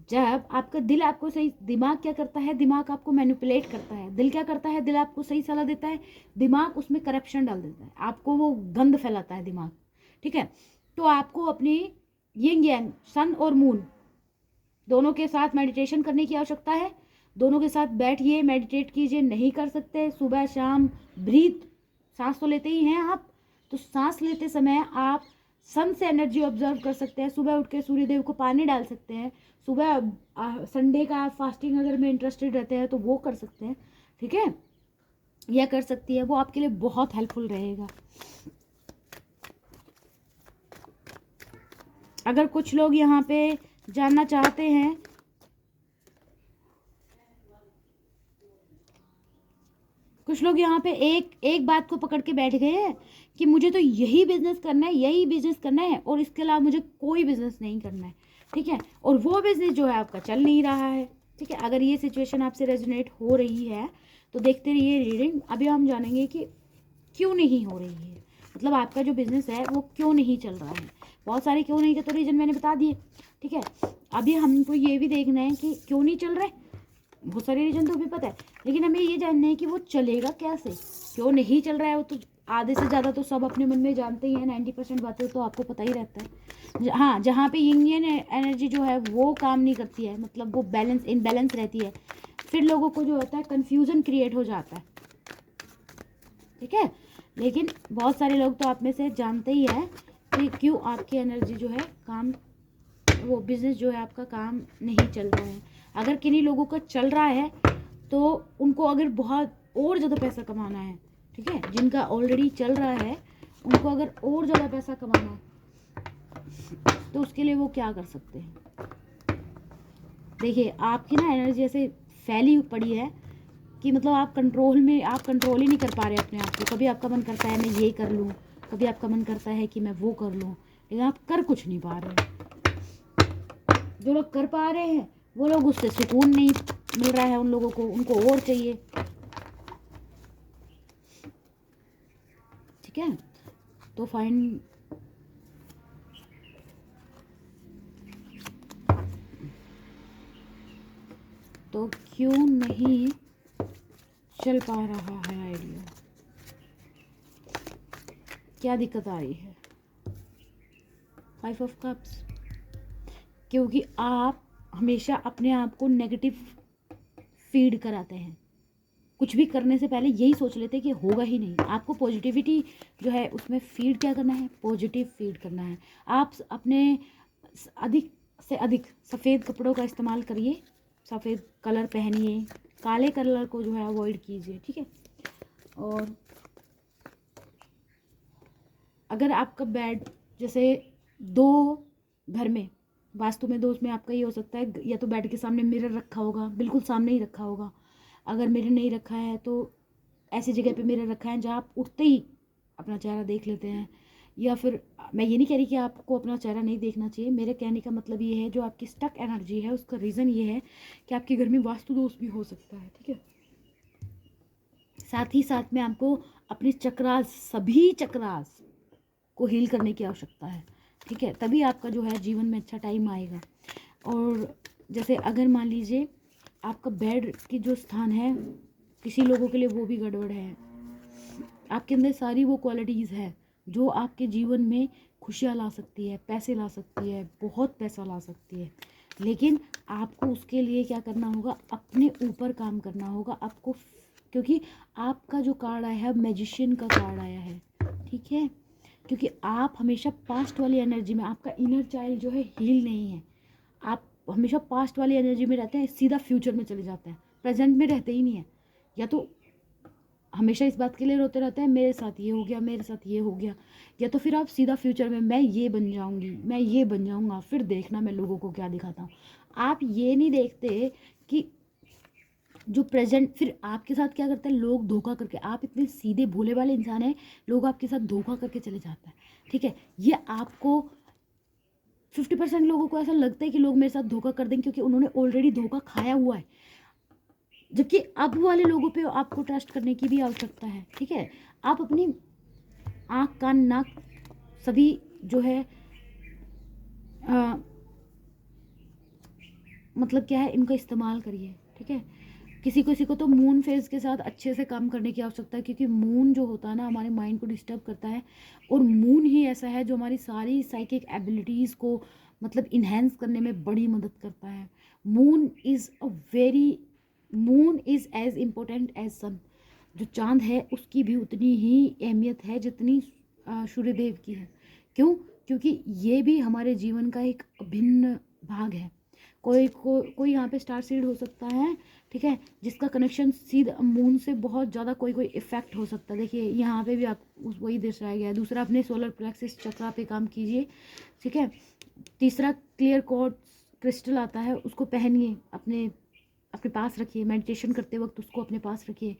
जब आपका दिल आपको सही, दिमाग क्या करता है, दिमाग आपको मैनिपुलेट करता है। दिल क्या करता है, दिल आपको सही सलाह देता है, दिमाग उसमें करप्शन डाल देता है, आपको वो गंद फैलाता है दिमाग। ठीक है, तो आपको अपनी यिंग यांग, सन और मून दोनों के साथ मेडिटेशन करने की आवश्यकता है। दोनों के साथ बैठिए, मेडिटेट कीजिए। नहीं कर सकते, सुबह शाम ब्रीथ, सांस तो लेते ही हैं आप, तो सांस लेते समय आप सन से एनर्जी ऑब्जर्व कर सकते हैं, सुबह उठ के सूर्य देव को पानी डाल सकते हैं, सुबह संडे का फास्टिंग अगर में इंटरेस्टेड रहते हैं तो वो कर सकते हैं, ठीक है, यह कर सकती है, वो आपके लिए बहुत हेल्पफुल रहेगा। अगर कुछ लोग यहाँ पे जानना चाहते हैं, कुछ लोग यहाँ पे एक बात को पकड़ के बैठ गए हैं कि मुझे तो यही बिजनेस करना है, यही बिजनेस करना है और इसके अलावा मुझे कोई बिजनेस नहीं करना है, ठीक है, और वो बिजनेस जो है आपका चल नहीं रहा है, ठीक है। अगर ये सिचुएशन आपसे रेजोनेट हो रही है तो देखते रहिए रीडिंग। अभी हम जानेंगे कि क्यों नहीं हो रही है, मतलब आपका जो बिजनेस है वो क्यों नहीं चल रहा है। बहुत सारे क्यों नहीं के तो रीजन मैंने बता दिए, ठीक है। अभी हमको ये भी देखना है कि क्यों नहीं चल रहा है, बहुत सारे रीजन तो भी पता है, लेकिन हमें ये जानना है कि वो चलेगा कैसे, क्यों नहीं चल रहा है। वो तो आधे से ज़्यादा तो सब अपने मन में जानते ही हैं, 90% बातें तो आपको पता ही रहता है। हाँ, जहाँ पे यिंग एनर्जी जो है वो काम नहीं करती है, मतलब वो बैलेंस इनबैलेंस रहती है, फिर लोगों को जो होता है कन्फ्यूज़न क्रिएट हो जाता है, ठीक है। लेकिन बहुत सारे लोग तो आप में से जानते ही है कि क्यों आपकी एनर्जी जो है काम, वो बिजनेस जो है आपका काम नहीं चल रहा है। अगर किन्हीं लोगों का चल रहा है तो उनको अगर बहुत और ज़्यादा पैसा कमाना है, ठीक है, जिनका ऑलरेडी चल रहा है उनको अगर और ज़्यादा पैसा कमाना है तो उसके लिए वो क्या कर सकते हैं। देखिए आपकी ना एनर्जी ऐसे फैली पड़ी है कि मतलब आप कंट्रोल ही नहीं कर पा रहे अपने आप को। कभी आपका मन करता है मैं ये कर लूँ, कभी आपका मन करता है कि मैं वो कर लूँ, लेकिन आप कर कुछ नहीं पा रहे। जो लोग कर पा रहे हैं वो लोग उससे सुकून नहीं मिल रहा है उन लोगों को, उनको और चाहिए, ठीक है। तो फाइन, तो क्यों नहीं चल पा रहा है आइडिया, क्या दिक्कत आ रही है। 5 ऑफ कप्स, क्योंकि आप हमेशा अपने आप को नेगेटिव फीड कराते हैं। कुछ भी करने से पहले यही सोच लेते हैं कि होगा ही नहीं। आपको पॉजिटिविटी जो है उसमें फीड क्या करना है, पॉजिटिव फीड करना है। आप अपने अधिक से अधिक सफ़ेद कपड़ों का इस्तेमाल करिए, सफ़ेद कलर पहनिए, काले कलर को जो है अवॉइड कीजिए, ठीक है। और अगर आपका बेड जैसे दो घर में, वास्तु में दोस्त में आपका ये हो सकता है या तो बेड के सामने मिरर रखा होगा, बिल्कुल सामने ही रखा होगा। अगर मिरर नहीं रखा है तो ऐसी जगह पे मिरर रखा है जहाँ आप उठते ही अपना चेहरा देख लेते हैं। या फिर मैं ये नहीं कह रही कि आपको अपना चेहरा नहीं देखना चाहिए, मेरे कहने का मतलब ये है जो आपकी स्टक एनर्जी है उसका रीज़न ये है कि आपके घर में वास्तु दोष भी हो सकता है, ठीक है। साथ ही साथ में आपको अपने चक्रास, सभी चक्रास को हील करने की आवश्यकता है, ठीक है, तभी आपका जो है जीवन में अच्छा टाइम आएगा। और जैसे अगर मान लीजिए आपका बेड की जो स्थान है किसी लोगों के लिए वो भी गड़बड़ है, आपके अंदर सारी वो क्वालिटीज़ है जो आपके जीवन में खुशियाँ ला सकती है, पैसे ला सकती है, बहुत पैसा ला सकती है, लेकिन आपको उसके लिए क्या करना होगा, अपने ऊपर काम करना होगा आपको, क्योंकि आपका जो कार्ड आया है मैजिशियन का कार्ड आया है, ठीक है। क्योंकि आप हमेशा पास्ट वाली एनर्जी में, आपका इनर चाइल्ड जो है हील नहीं है, आप हमेशा पास्ट वाली एनर्जी में रहते हैं, सीधा फ्यूचर में चले जाते हैं, प्रेजेंट में रहते ही नहीं है। या तो हमेशा इस बात के लिए रोते रहते हैं मेरे साथ ये हो गया, मेरे साथ ये हो गया, या तो फिर आप सीधा फ्यूचर में मैं ये बन जाऊंगी, मैं ये बन जाऊंगा, फिर देखना मैं लोगों को क्या दिखाता हूँ। आप ये नहीं देखते कि जो प्रेजेंट, फिर आपके साथ क्या करते हैं लोग धोखा करके, आप इतने सीधे भोले वाले इंसान हैं, लोग आपके साथ धोखा करके चले जाते हैं, ठीक है। ये आपको 50% लोगों को ऐसा लगता है कि लोग मेरे साथ धोखा कर देंगे क्योंकि उन्होंने ऑलरेडी धोखा खाया हुआ है, जबकि अब वाले लोगों पे आपको ट्रस्ट करने की भी आवश्यकता है, ठीक है। आप अपनी आँख कान नाक सभी जो है मतलब क्या है इनका इस्तेमाल करिए, ठीक है। किसी को तो मून फेज के साथ अच्छे से काम करने की आवश्यकता है, क्योंकि मून जो होता है ना हमारे माइंड को डिस्टर्ब करता है, और मून ही ऐसा है जो हमारी सारी साइकिक एबिलिटीज़ को मतलब इन्हेंस करने में बड़ी मदद करता है। Moon is as important as sun. जो चांद है उसकी भी उतनी ही अहमियत है जितनी सूर्यदेव की है। क्यों? क्योंकि ये भी हमारे जीवन का एक अभिन्न भाग है। कोई यहाँ पे स्टार सीड हो सकता है, ठीक है, जिसका कनेक्शन सीधा मून से बहुत ज़्यादा कोई इफेक्ट हो सकता है। देखिए यहाँ पे भी आप वही दर्शाया गया है। दूसरा, अपने सोलर प्लेक्सिस चक्रा पे काम कीजिए, ठीक है। तीसरा, क्लियर क्वार्ट्ज क्रिस्टल आता है, उसको पहनिए, अपने पास रखिए, मेडिटेशन करते वक्त उसको अपने पास रखिए।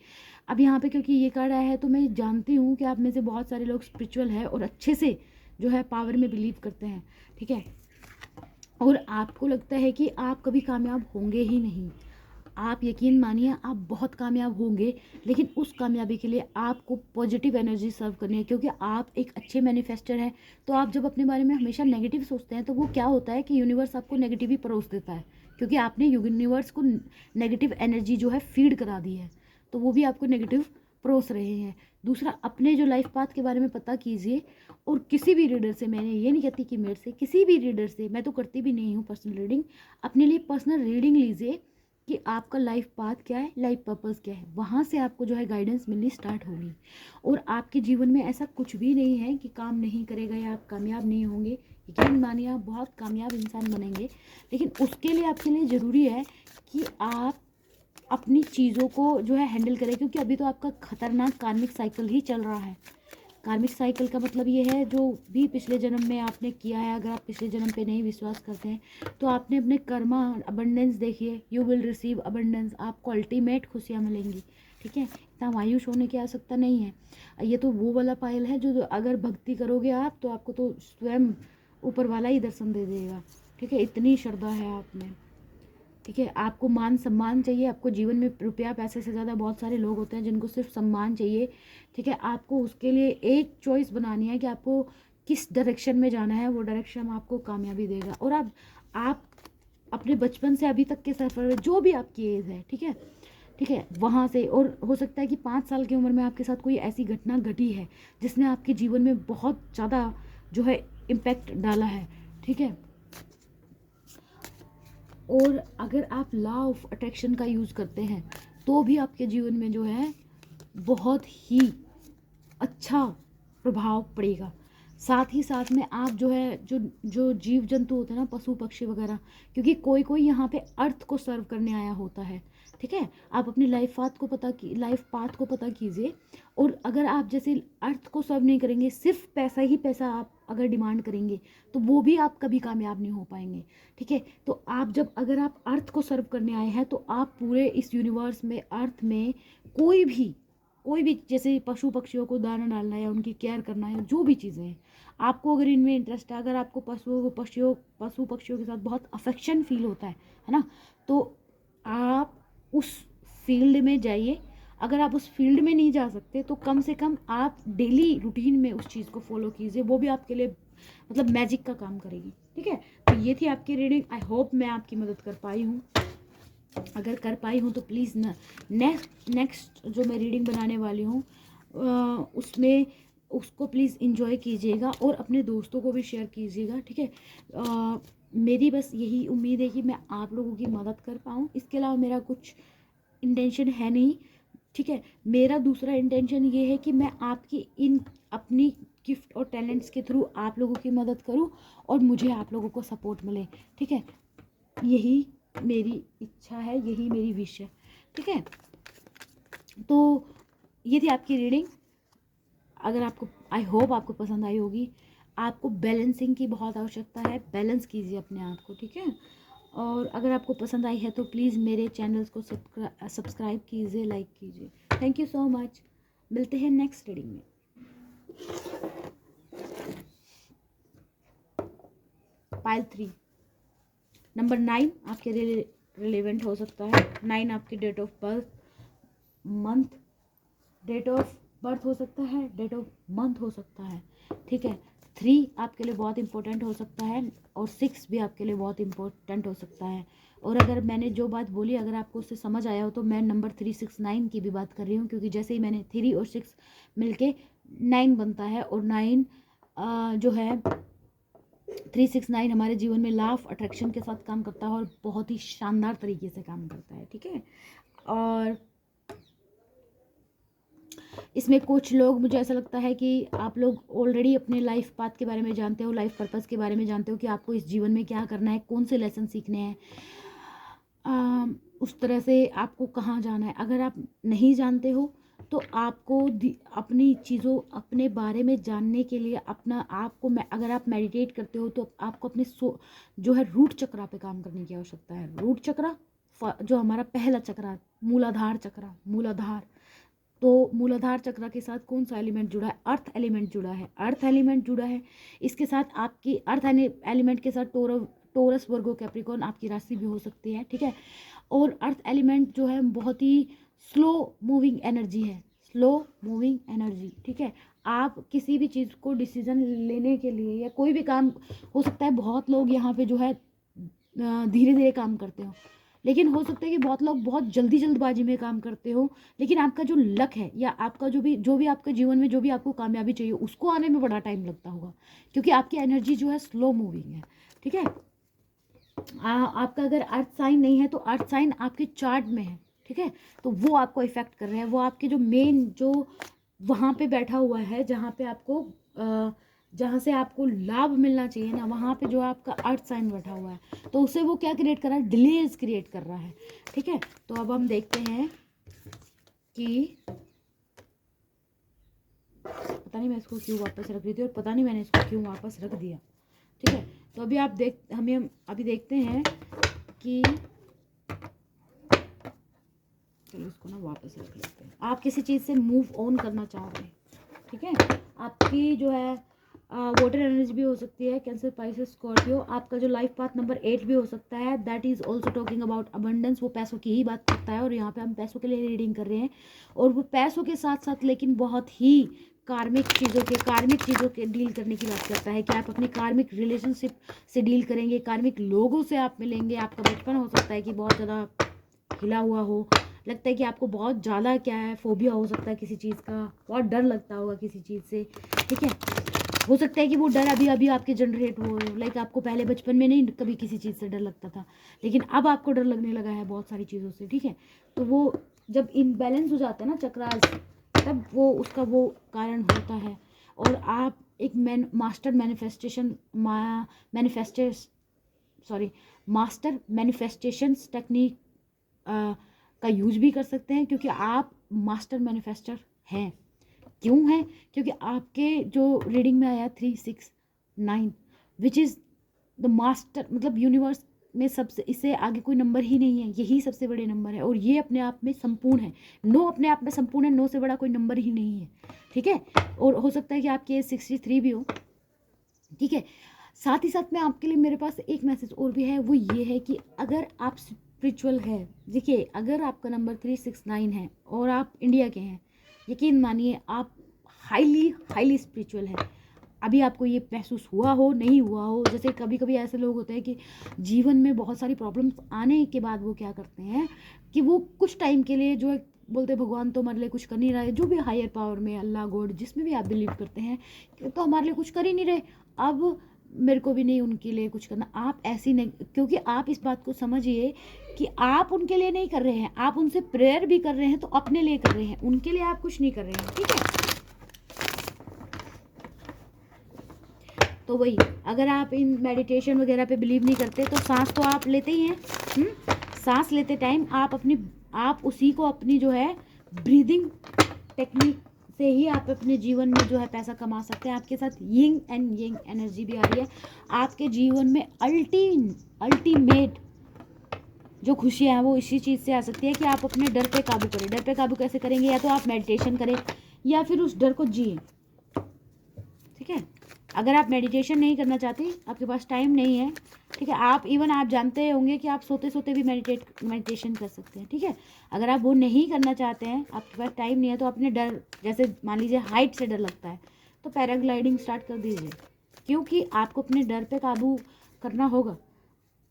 अब यहाँ पे क्योंकि ये कार्ड आया है तो मैं जानती हूँ कि आप में से बहुत सारे लोग स्पिरिचुअल है और अच्छे से जो है पावर में बिलीव करते हैं, ठीक है, और आपको लगता है कि आप कभी कामयाब होंगे ही नहीं। आप यकीन मानिए, आप बहुत कामयाब होंगे, लेकिन उस कामयाबी के लिए आपको पॉजिटिव एनर्जी सर्व करनी है, क्योंकि आप एक अच्छे मैनिफेस्टर हैं। तो आप जब अपने बारे में हमेशा नेगेटिव सोचते हैं तो वो क्या होता है कि यूनिवर्स आपको नेगेटिव ही परोस देता है, क्योंकि आपने यूनिवर्स को नेगेटिव एनर्जी जो है फीड करा दी है, तो वो भी आपको नेगेटिव परोस रहे हैं। दूसरा, अपने जो लाइफ पाथ के बारे में पता कीजिए, और किसी भी रीडर से, मैंने ये नहीं कहती कि मेरे से, किसी भी रीडर से, मैं तो करती भी नहीं हूँ पर्सनल रीडिंग, अपने लिए पर्सनल रीडिंग लीजिए कि आपका लाइफ पाथ क्या है, लाइफ पर्पस क्या है, वहाँ से आपको जो है गाइडेंस मिलनी स्टार्ट होगी। और आपके जीवन में ऐसा कुछ भी नहीं है कि काम नहीं करेगा या आप कामयाब नहीं होंगे। यकीन मानिए, आप बहुत कामयाब इंसान बनेंगे, लेकिन उसके लिए आपके लिए ज़रूरी है कि आप अपनी चीज़ों को जो है हैंडल करें, क्योंकि अभी तो आपका खतरनाक कार्मिक साइकिल ही चल रहा है। कार्मिक साइकिल का मतलब ये है, जो भी पिछले जन्म में आपने किया है, अगर आप पिछले जन्म पे नहीं विश्वास करते हैं तो आपने अपने कर्मा अबंडेंस देखिए, यू विल रिसीव अबंडेंस, आपको अल्टीमेट खुशियाँ मिलेंगी, ठीक है। इतना मायूस होने की आवश्यकता नहीं है। ये तो वो वाला पायल है जो अगर भक्ति करोगे आप तो आपको तो स्वयं ऊपर वाला ही दर्शन दे देगा, ठीक है। इतनी श्रद्धा है आप में, ठीक है। आपको मान सम्मान चाहिए, आपको जीवन में रुपया पैसे से ज़्यादा बहुत सारे लोग होते हैं जिनको सिर्फ सम्मान चाहिए, ठीक है। आपको उसके लिए एक चॉइस बनानी है कि आपको किस डायरेक्शन में जाना है, वो डायरेक्शन आपको कामयाबी देगा। और आप अपने बचपन से अभी तक के सफ़र में जो भी आपकी एज है, ठीक है, ठीक है, वहाँ से, और हो सकता है कि 5 साल की उम्र में आपके साथ कोई ऐसी घटना घटी है जिसने आपके जीवन में बहुत ज़्यादा जो है इम्पैक्ट डाला है, ठीक है। और अगर आप लॉ ऑफ अट्रैक्शन का यूज़ करते हैं तो भी आपके जीवन में जो है बहुत ही अच्छा प्रभाव पड़ेगा। साथ ही साथ में आप जो है जो जो जीव जंतु होते हैं ना, पशु पक्षी वगैरह, क्योंकि कोई यहाँ पे अर्थ को सर्व करने आया होता है, ठीक है। आप अपनी लाइफ पाथ को पता कीजिए, और अगर आप जैसे अर्थ को सर्व नहीं करेंगे, सिर्फ पैसा ही पैसा आप अगर डिमांड करेंगे तो वो भी आप कभी कामयाब नहीं हो पाएंगे, ठीक है। तो अगर आप अर्थ को सर्व करने आए हैं तो आप पूरे इस यूनिवर्स में, अर्थ में कोई भी जैसे पशु पक्षियों को दाना डालना है, उनकी केयर करना है, जो भी चीज़ें हैं आपको अगर इनमें इंटरेस्ट है, अगर आपको पशु पक्षियों के साथ बहुत अफेक्शन फील होता है ना, तो आप उस फील्ड में जाइए। अगर आप उस फील्ड में नहीं जा सकते तो कम से कम आप डेली रूटीन में उस चीज़ को फॉलो कीजिए, वो भी आपके लिए मतलब मैजिक का काम करेगी, ठीक है। तो ये थी आपकी रीडिंग। आई होप मैं आपकी मदद कर पाई हूँ। अगर कर पाई हूँ तो प्लीज़ नेक्स्ट जो मैं रीडिंग बनाने वाली हूँ उसमें उसको प्लीज़ इंजॉय कीजिएगा और अपने दोस्तों को भी शेयर कीजिएगा, ठीक है। मेरी बस यही उम्मीद है कि मैं आप लोगों की मदद कर पाऊँ, इसके अलावा मेरा कुछ इंटेंशन है नहीं, ठीक है। मेरा दूसरा इंटेंशन ये है कि मैं आपकी अपनी गिफ्ट और टैलेंट्स के थ्रू आप लोगों की मदद करूं और मुझे आप लोगों को सपोर्ट मिले, ठीक है। यही मेरी इच्छा है, यही मेरी विश है, ठीक है। तो ये थी आपकी रीडिंग। अगर आपको, आई होप आपको पसंद आई होगी। आपको बैलेंसिंग की बहुत आवश्यकता है, बैलेंस कीजिए अपने आप को, ठीक है। और अगर आपको पसंद आई है तो प्लीज़ मेरे चैनल्स को सब्सक्राइब कीजिए, लाइक कीजिए। Thank you so much. मिलते हैं नेक्स्ट रीडिंग में। पाइल 3 नंबर 9 आपके लिए रिलेवेंट हो सकता है। 9 आपकी date of birth, month, date of birth हो सकता है, डेट ऑफ मंथ हो सकता है, ठीक है। 3 आपके लिए बहुत इंपॉर्टेंट हो सकता है और 6 भी आपके लिए बहुत इंपॉर्टेंट हो सकता है। और अगर मैंने जो बात बोली अगर आपको उससे समझ आया हो तो मैं नंबर 369 की भी बात कर रही हूँ, क्योंकि जैसे ही मैंने 3 और 6 मिलके 9 बनता है, और 9 जो है 369 हमारे जीवन में लॉ ऑफ अट्रैक्शन के साथ काम करता है और बहुत ही शानदार तरीके से काम करता है, ठीक है। और इसमें कुछ लोग, मुझे ऐसा लगता है कि आप लोग ऑलरेडी अपने लाइफ पाथ के बारे में जानते हो, लाइफ पर्पस के बारे में जानते हो कि आपको इस जीवन में क्या करना है, कौन से लेसन सीखने हैं, उस तरह से आपको कहाँ जाना है। अगर आप नहीं जानते हो तो आपको अपनी चीज़ों, अपने बारे में जानने के लिए अपना आपको अगर आप मेडिटेट करते हो तो आपको अपने जो है रूट चक्रा पे काम करने की आवश्यकता है। रूट चक्रा जो हमारा पहला चक्रा है, मूलाधार चक्रा, मूलाधार। तो मूलाधार चक्र के साथ कौन सा एलिमेंट जुड़ा है? अर्थ एलिमेंट जुड़ा है। अर्थ एलिमेंट जुड़ा है, इसके साथ आपकी अर्थ एलिमेंट के साथ टोरस, वर्गो, कैप्रिकॉर्न आपकी राशि भी हो सकती है, ठीक है। और अर्थ एलिमेंट जो है बहुत ही स्लो मूविंग एनर्जी है, स्लो मूविंग एनर्जी, ठीक है। आप किसी भी चीज़ को डिसीजन लेने के लिए या कोई भी काम हो सकता है, बहुत लोग यहाँ पे जो है धीरे धीरे काम करते हो, लेकिन हो सकता है कि बहुत लोग बहुत जल्दबाजी में काम करते हो, लेकिन आपका जो लक है या आपका जो भी आपके जीवन में जो भी आपको कामयाबी चाहिए उसको आने में बड़ा टाइम लगता होगा, क्योंकि आपकी एनर्जी जो है स्लो मूविंग है, ठीक है। आपका अगर अर्थ साइन नहीं है तो अर्थ साइन आपके चार्ट में है, ठीक है, तो वो आपको इफेक्ट कर रहे हैं। वो आपके जो मेन जो वहाँ पे बैठा हुआ है, जहाँ पे आपको जहाँ से आपको लाभ मिलना चाहिए ना, वहाँ पे जो आपका अर्थ साइन बैठा हुआ है, तो उसे वो क्या क्रिएट कर रहा है? डिलेज क्रिएट कर रहा है, ठीक है। तो अब हम देखते हैं कि पता नहीं मैं इसको क्यों वापस रख रही थी और पता नहीं मैंने इसको क्यों वापस रख दिया, ठीक है। तो अभी हम अभी देखते हैं कि चलो इसको ना वापस रख लेते हैं। आप किसी चीज़ से मूव ऑन करना चाह रहे हैं, ठीक है। आपकी जो है वाटर एनर्जी भी हो सकती है, कैंसर, पाइसेस, स्कॉर्पियो। आपका जो लाइफ पाथ नंबर 8 भी हो सकता है, that is also talking about abundance. वो पैसों की ही बात करता है और यहाँ पे हम पैसों के लिए रीडिंग कर रहे हैं, और वो पैसों के साथ साथ लेकिन बहुत ही कार्मिक चीज़ों के डील करने की बात करता है कि आप अपनी कार्मिक रिलेशनशिप से डील करेंगे, कार्मिक लोगों से आप मिलेंगे। आपका बचपन हो सकता है कि बहुत ज़्यादा हिला हुआ हो, लगता है कि आपको बहुत ज़्यादा क्या है, फोबिया हो सकता है किसी चीज़ का, बहुत डर लगता होगा किसी चीज़ से, ठीक है। हो सकता है कि वो डर अभी अभी आपके जनरेट हो, लाइक आपको पहले बचपन में नहीं कभी किसी चीज़ से डर लगता था, लेकिन अब आपको डर लगने लगा है बहुत सारी चीज़ों से, ठीक है। तो वो जब इनबैलेंस हो जाता है ना चक्रास, तब वो उसका वो कारण होता है। और आप एक मास्टर मैनिफेस्टेशंस टेक्निक का यूज भी कर सकते हैं, क्योंकि आप मास्टर मैनिफेस्टर हैं। क्यों है? क्योंकि आपके जो रीडिंग में आया 369 विच इज़ द मास्टर, मतलब यूनिवर्स में सबसे, इससे आगे कोई नंबर ही नहीं है, यही सबसे बड़े नंबर है, और ये अपने आप में संपूर्ण है। 9 अपने आप में संपूर्ण है, 9 से बड़ा कोई नंबर ही नहीं है, ठीक है। और हो सकता है कि आपकी एज 63 भी हो, ठीक है। साथ ही साथ में आपके लिए मेरे पास एक मैसेज और भी है, वो ये है कि अगर आप स्पिरिचुअल है, देखिए अगर आपका नंबर 369 है और आप इंडिया के हैं, यकीन मानिए आप हाईली स्पिरिचुअल है। अभी आपको ये महसूस हुआ हो, नहीं हुआ हो, जैसे कभी कभी ऐसे लोग होते हैं कि जीवन में बहुत सारी प्रॉब्लम्स आने के बाद वो क्या करते हैं कि वो कुछ टाइम के लिए जो है बोलते हैं भगवान तो हमारे लिए कुछ कर नहीं रहा है, जो भी हायर पावर में, अल्लाह, गॉड, जिसमें भी आप बिलीव करते हैं, तो हमारे लिए कुछ कर ही नहीं रहे, अब मेरे को भी नहीं उनके लिए कुछ करना। आप ऐसी नहीं, क्योंकि आप इस बात को समझिए कि आप उनके लिए नहीं कर रहे हैं, आप उनसे प्रेयर भी कर रहे हैं तो अपने लिए कर रहे हैं, उनके लिए आप कुछ नहीं कर रहे हैं, ठीक है। तो वही, अगर आप इन मेडिटेशन वगैरह पे बिलीव नहीं करते तो सांस तो आप लेते ही हैं, सांस लेते टाइम आप उसी को अपनी जो है ब्रीदिंग टेक्निक से ही आप अपने जीवन में जो है पैसा कमा सकते हैं। आपके साथ यिंग एंड यंग एनर्जी भी आ रही है, आपके जीवन में अल्टीमेट जो खुशियाँ हैं वो इसी चीज़ से आ सकती है कि आप अपने डर पे काबू करें। डर पे काबू कैसे करेंगे? या तो आप मेडिटेशन करें या फिर उस डर को जिए, ठीक है। अगर आप मेडिटेशन नहीं करना चाहते, आपके पास टाइम नहीं है, ठीक है, आप जानते होंगे कि आप सोते सोते भी मेडिटेशन कर सकते हैं, ठीक है। अगर आप वो नहीं करना चाहते हैं, आपके पास टाइम नहीं है, तो अपने डर, जैसे मान लीजिए हाइट से डर लगता है तो पैराग्लाइडिंग स्टार्ट कर दीजिए, क्योंकि आपको अपने डर पे काबू करना होगा।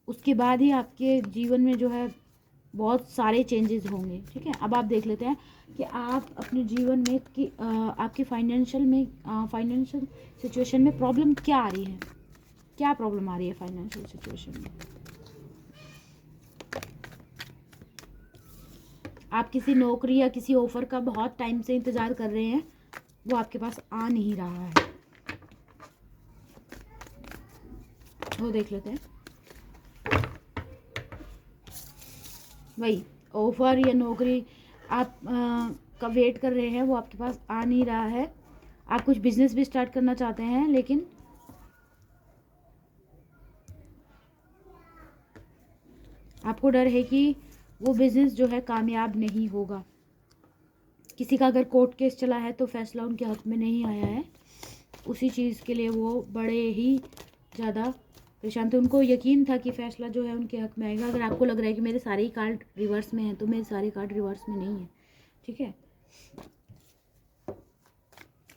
उसके बाद ही आपके जीवन में जो है बहुत सारे चेंजेस होंगे, ठीक है। अब आप देख लेते हैं कि आप अपने जीवन में कि आपके फाइनेंशियल सिचुएशन में प्रॉब्लम क्या आ रही है, क्या प्रॉब्लम आ रही है फाइनेंशियल सिचुएशन में। आप किसी नौकरी या किसी ऑफर का बहुत टाइम से इंतज़ार कर रहे हैं, वो आपके पास आ नहीं रहा है। वो देख लेते हैं। वही ऑफर या नौकरी आप का वेट कर रहे हैं, वो आपके पास आ नहीं रहा है। आप कुछ बिजनेस भी स्टार्ट करना चाहते हैं, लेकिन आपको डर है कि वो बिज़नेस जो है कामयाब नहीं होगा। किसी का अगर कोर्ट केस चला है तो फैसला उनके हक में नहीं आया है, उसी चीज़ के लिए वो बड़े ही ज़्यादा परेशान थे। उनको यकीन था कि फ़ैसला जो है उनके हक में आएगा। अगर आपको लग रहा है कि मेरे सारे ही कार्ड रिवर्स में हैं, तो मेरे सारे कार्ड रिवर्स में नहीं है, ठीक है।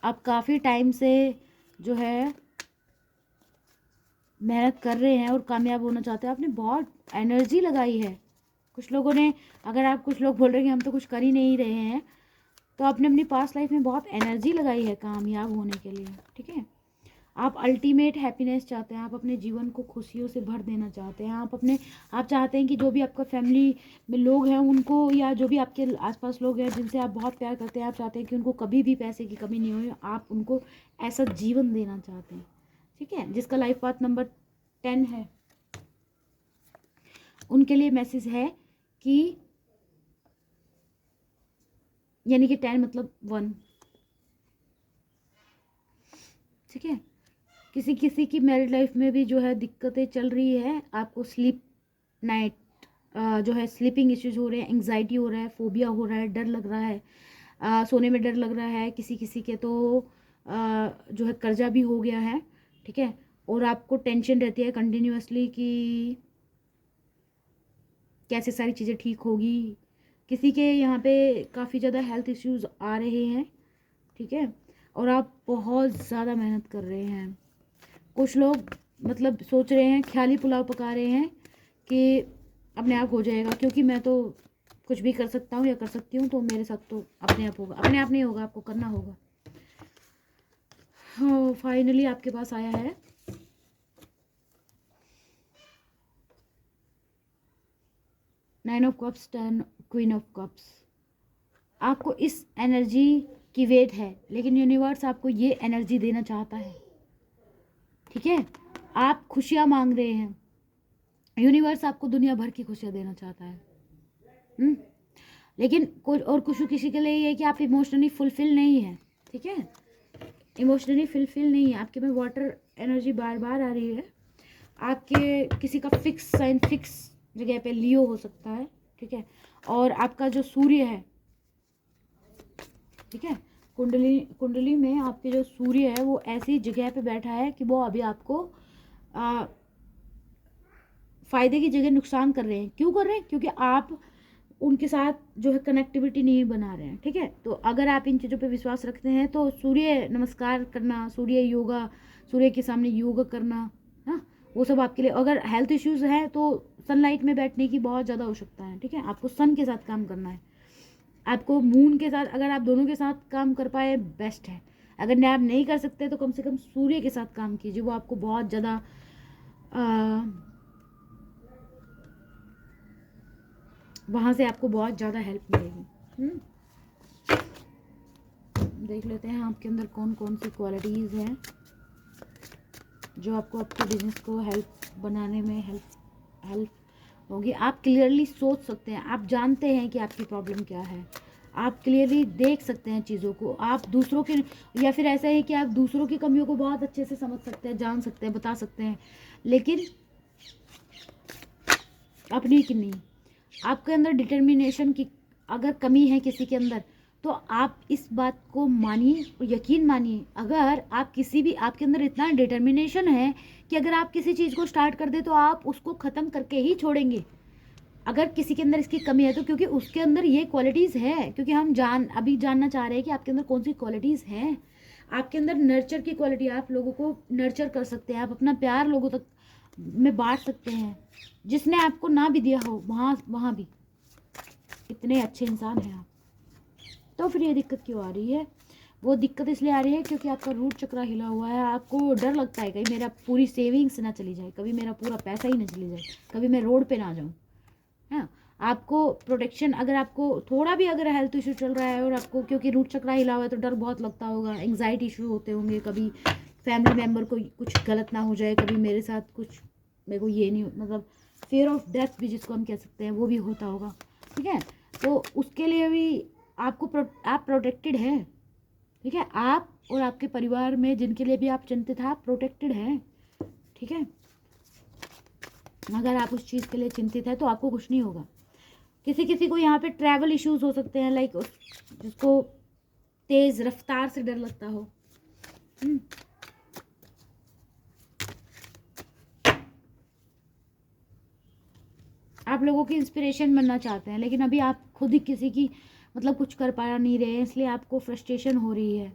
आप काफ़ी टाइम से जो है मेहनत कर रहे हैं और कामयाब होना चाहते हैं। आपने बहुत एनर्जी लगाई है। कुछ लोगों ने, अगर आप कुछ लोग बोल रहे हैं कि हम तो कुछ कर ही नहीं रहे हैं, तो आपने अपनी पास्ट लाइफ में बहुत एनर्जी लगाई है कामयाब होने के लिए, ठीक है। आप अल्टीमेट हैप्पीनेस चाहते हैं। आप अपने जीवन को खुशियों से भर देना चाहते हैं। आप चाहते हैं कि जो भी आपका फैमिली में लोग हैं उनको, या जो भी आपके आसपास लोग हैं जिनसे आप बहुत प्यार करते हैं, आप चाहते हैं कि उनको कभी भी पैसे की कमी नहीं हो। आप उनको ऐसा जीवन देना चाहते हैं, ठीक है। जिसका लाइफ पाथ नंबर 10 है, उनके लिए मैसेज है कि, यानी कि 10 मतलब 1, ठीक है। किसी किसी की मैरिड लाइफ में भी जो है दिक्कतें चल रही है। आपको स्लीप नाइट जो है स्लीपिंग इश्यूज हो रहे हैं, एंग्जाइटी हो रहा है, फोबिया हो रहा है, डर लग रहा है, सोने में डर लग रहा है। किसी किसी के तो जो है कर्जा भी हो गया है, ठीक है। और आपको टेंशन रहती है कंटिन्यूअसली कि कैसे सारी चीज़ें ठीक होगी। किसी के यहाँ पे काफ़ी ज़्यादा हेल्थ इश्यूज आ रहे हैं, ठीक है। और आप बहुत ज़्यादा मेहनत कर रहे हैं। कुछ लोग मतलब सोच रहे हैं, ख्याली पुलाव पका रहे हैं कि अपने आप हो जाएगा, क्योंकि मैं तो कुछ भी कर सकता हूँ या कर सकती हूँ, तो मेरे साथ तो अपने आप होगा। अपने आप नहीं होगा, आपको करना होगा। हाँ, फाइनली आपके पास आया है nine of cups, 10 queen of cups. आपको इस एनर्जी की वेट है, लेकिन यूनिवर्स आपको ये एनर्जी देना चाहता है, ठीक है। आप खुशियाँ मांग रहे हैं, यूनिवर्स आपको दुनिया भर की खुशियाँ देना चाहता है। लेकिन कुछ किसी के लिए ये है कि आप इमोशनली फुलफिल नहीं है, ठीक है। इमोशनली फुलफिल नहीं है। आपके में वाटर एनर्जी बार बार आ रही है। आपके किसी का फिक्स साइन, फिक्स जगह पे लियो हो सकता है, ठीक है। और आपका जो सूर्य है, ठीक है, कुंडली में आपके जो सूर्य है वो ऐसी जगह पे बैठा है कि वो अभी आपको फ़ायदे की जगह नुकसान कर रहे हैं। क्यों कर रहे हैं? क्योंकि आप उनके साथ जो है कनेक्टिविटी नहीं बना रहे हैं, ठीक है। तो अगर आप इन चीज़ों पे विश्वास रखते हैं तो सूर्य नमस्कार करना, सूर्य योगा, सूर्य के सामने योगा करना, हाँ, वो सब आपके लिए। अगर हेल्थ इश्यूज़ हैं तो सनलाइट में बैठने की बहुत ज़्यादा आवश्यकता है, ठीक है। आपको सन के साथ काम करना है, आपको मून के साथ, अगर आप दोनों के साथ काम कर पाए बेस्ट है। अगर आप नहीं कर सकते तो कम से कम सूर्य के साथ काम कीजिए, वो आपको बहुत ज़्यादा वहाँ से आपको बहुत ज़्यादा हेल्प मिलेगी। देख लेते हैं आपके अंदर कौन कौन सी क्वालिटीज़ हैं जो आपको आपके बिजनेस को हेल्प बनाने में हेल्प होगी। आप क्लियरली सोच सकते हैं, आप जानते हैं कि आपकी प्रॉब्लम क्या है, आप क्लियरली देख सकते हैं चीज़ों को। आप दूसरों के, या फिर ऐसा है कि आप दूसरों की कमियों को बहुत अच्छे से समझ सकते हैं, जान सकते हैं, बता सकते हैं, लेकिन अपनी की नहीं। आपके अंदर डिटर्मिनेशन की अगर कमी है किसी के अंदर, तो आप इस बात को मानिए, यकीन मानिए। अगर आप किसी भी, आपके अंदर इतना डिटर्मिनेशन है कि अगर आप किसी चीज़ को स्टार्ट कर दे तो आप उसको ख़त्म करके ही छोड़ेंगे। अगर किसी के अंदर इसकी कमी है तो क्योंकि उसके अंदर ये क्वालिटीज़ है, क्योंकि हम अभी जानना चाह रहे हैं कि आपके अंदर कौन सी क्वालिटीज़ हैं। आपके अंदर नर्चर की क्वालिटी, आप लोगों को नर्चर कर सकते हैं, आप अपना प्यार लोगों तक में बांट सकते हैं, जिसने आपको ना भी दिया हो वहाँ भी। इतने अच्छे इंसान हैं आप। तो फिर ये दिक्कत क्यों आ रही है? वो दिक्कत इसलिए आ रही है क्योंकि आपका रूट चक्रा हिला हुआ है। आपको डर लगता है कहीं मेरा पूरी सेविंग्स ना चली जाए, कभी मेरा पूरा पैसा ही ना चली जाए, कभी मैं रोड पे ना जाऊँ, है। आपको प्रोटेक्शन, अगर आपको थोड़ा भी अगर हेल्थ इशू चल रहा है और आपको, क्योंकि रूट चक्रा हिला हुआ है तो डर बहुत लगता होगा, एंग्जाइटी इशू होते होंगे, कभी फैमिली मेम्बर को कुछ गलत ना हो जाए, कभी मेरे साथ कुछ, मेरे को ये नहीं, मतलब फियर ऑफ डेथ भी जिसको हम कह सकते हैं, वो भी होता होगा, ठीक है। तो उसके लिए भी आपको आप प्रोटेक्टेड हैं, ठीक है। आप और आपके परिवार में जिनके लिए भी आप चिंतित हैं, आप प्रोटेक्टेड हैं, ठीक है। अगर आप उस चीज़ के लिए चिंतित है तो आपको कुछ नहीं होगा। किसी किसी को यहाँ पे ट्रैवल इश्यूज हो सकते हैं, लाइक जिसको तेज रफ्तार से डर लगता हो। आप लोगों की इंस्पिरेशन बनना चाहते हैं, लेकिन अभी आप खुद ही किसी की मतलब कुछ कर पा नहीं रहे हैं, इसलिए आपको फ्रस्ट्रेशन हो रही है।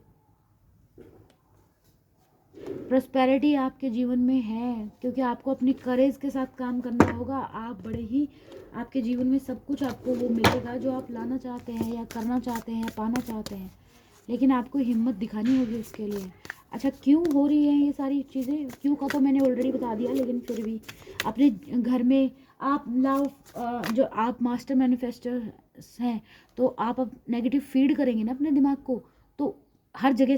प्रॉस्पेरिटी आपके जीवन में है, क्योंकि आपको अपनी करेज के साथ काम करना होगा। आप बड़े ही, आपके जीवन में सब कुछ आपको वो मिलेगा जो आप लाना चाहते हैं या करना चाहते हैं या पाना चाहते हैं, लेकिन आपको हिम्मत दिखानी होगी उसके लिए। अच्छा, क्यों हो रही है ये सारी चीज़ें? क्यों का तो मैंने ऑलरेडी बता दिया, लेकिन फिर भी अपने घर में आप लव, जो आप मास्टर मैनिफेस्टर हैं, तो आप अब नेगेटिव फीड करेंगे ना अपने दिमाग को, तो हर जगह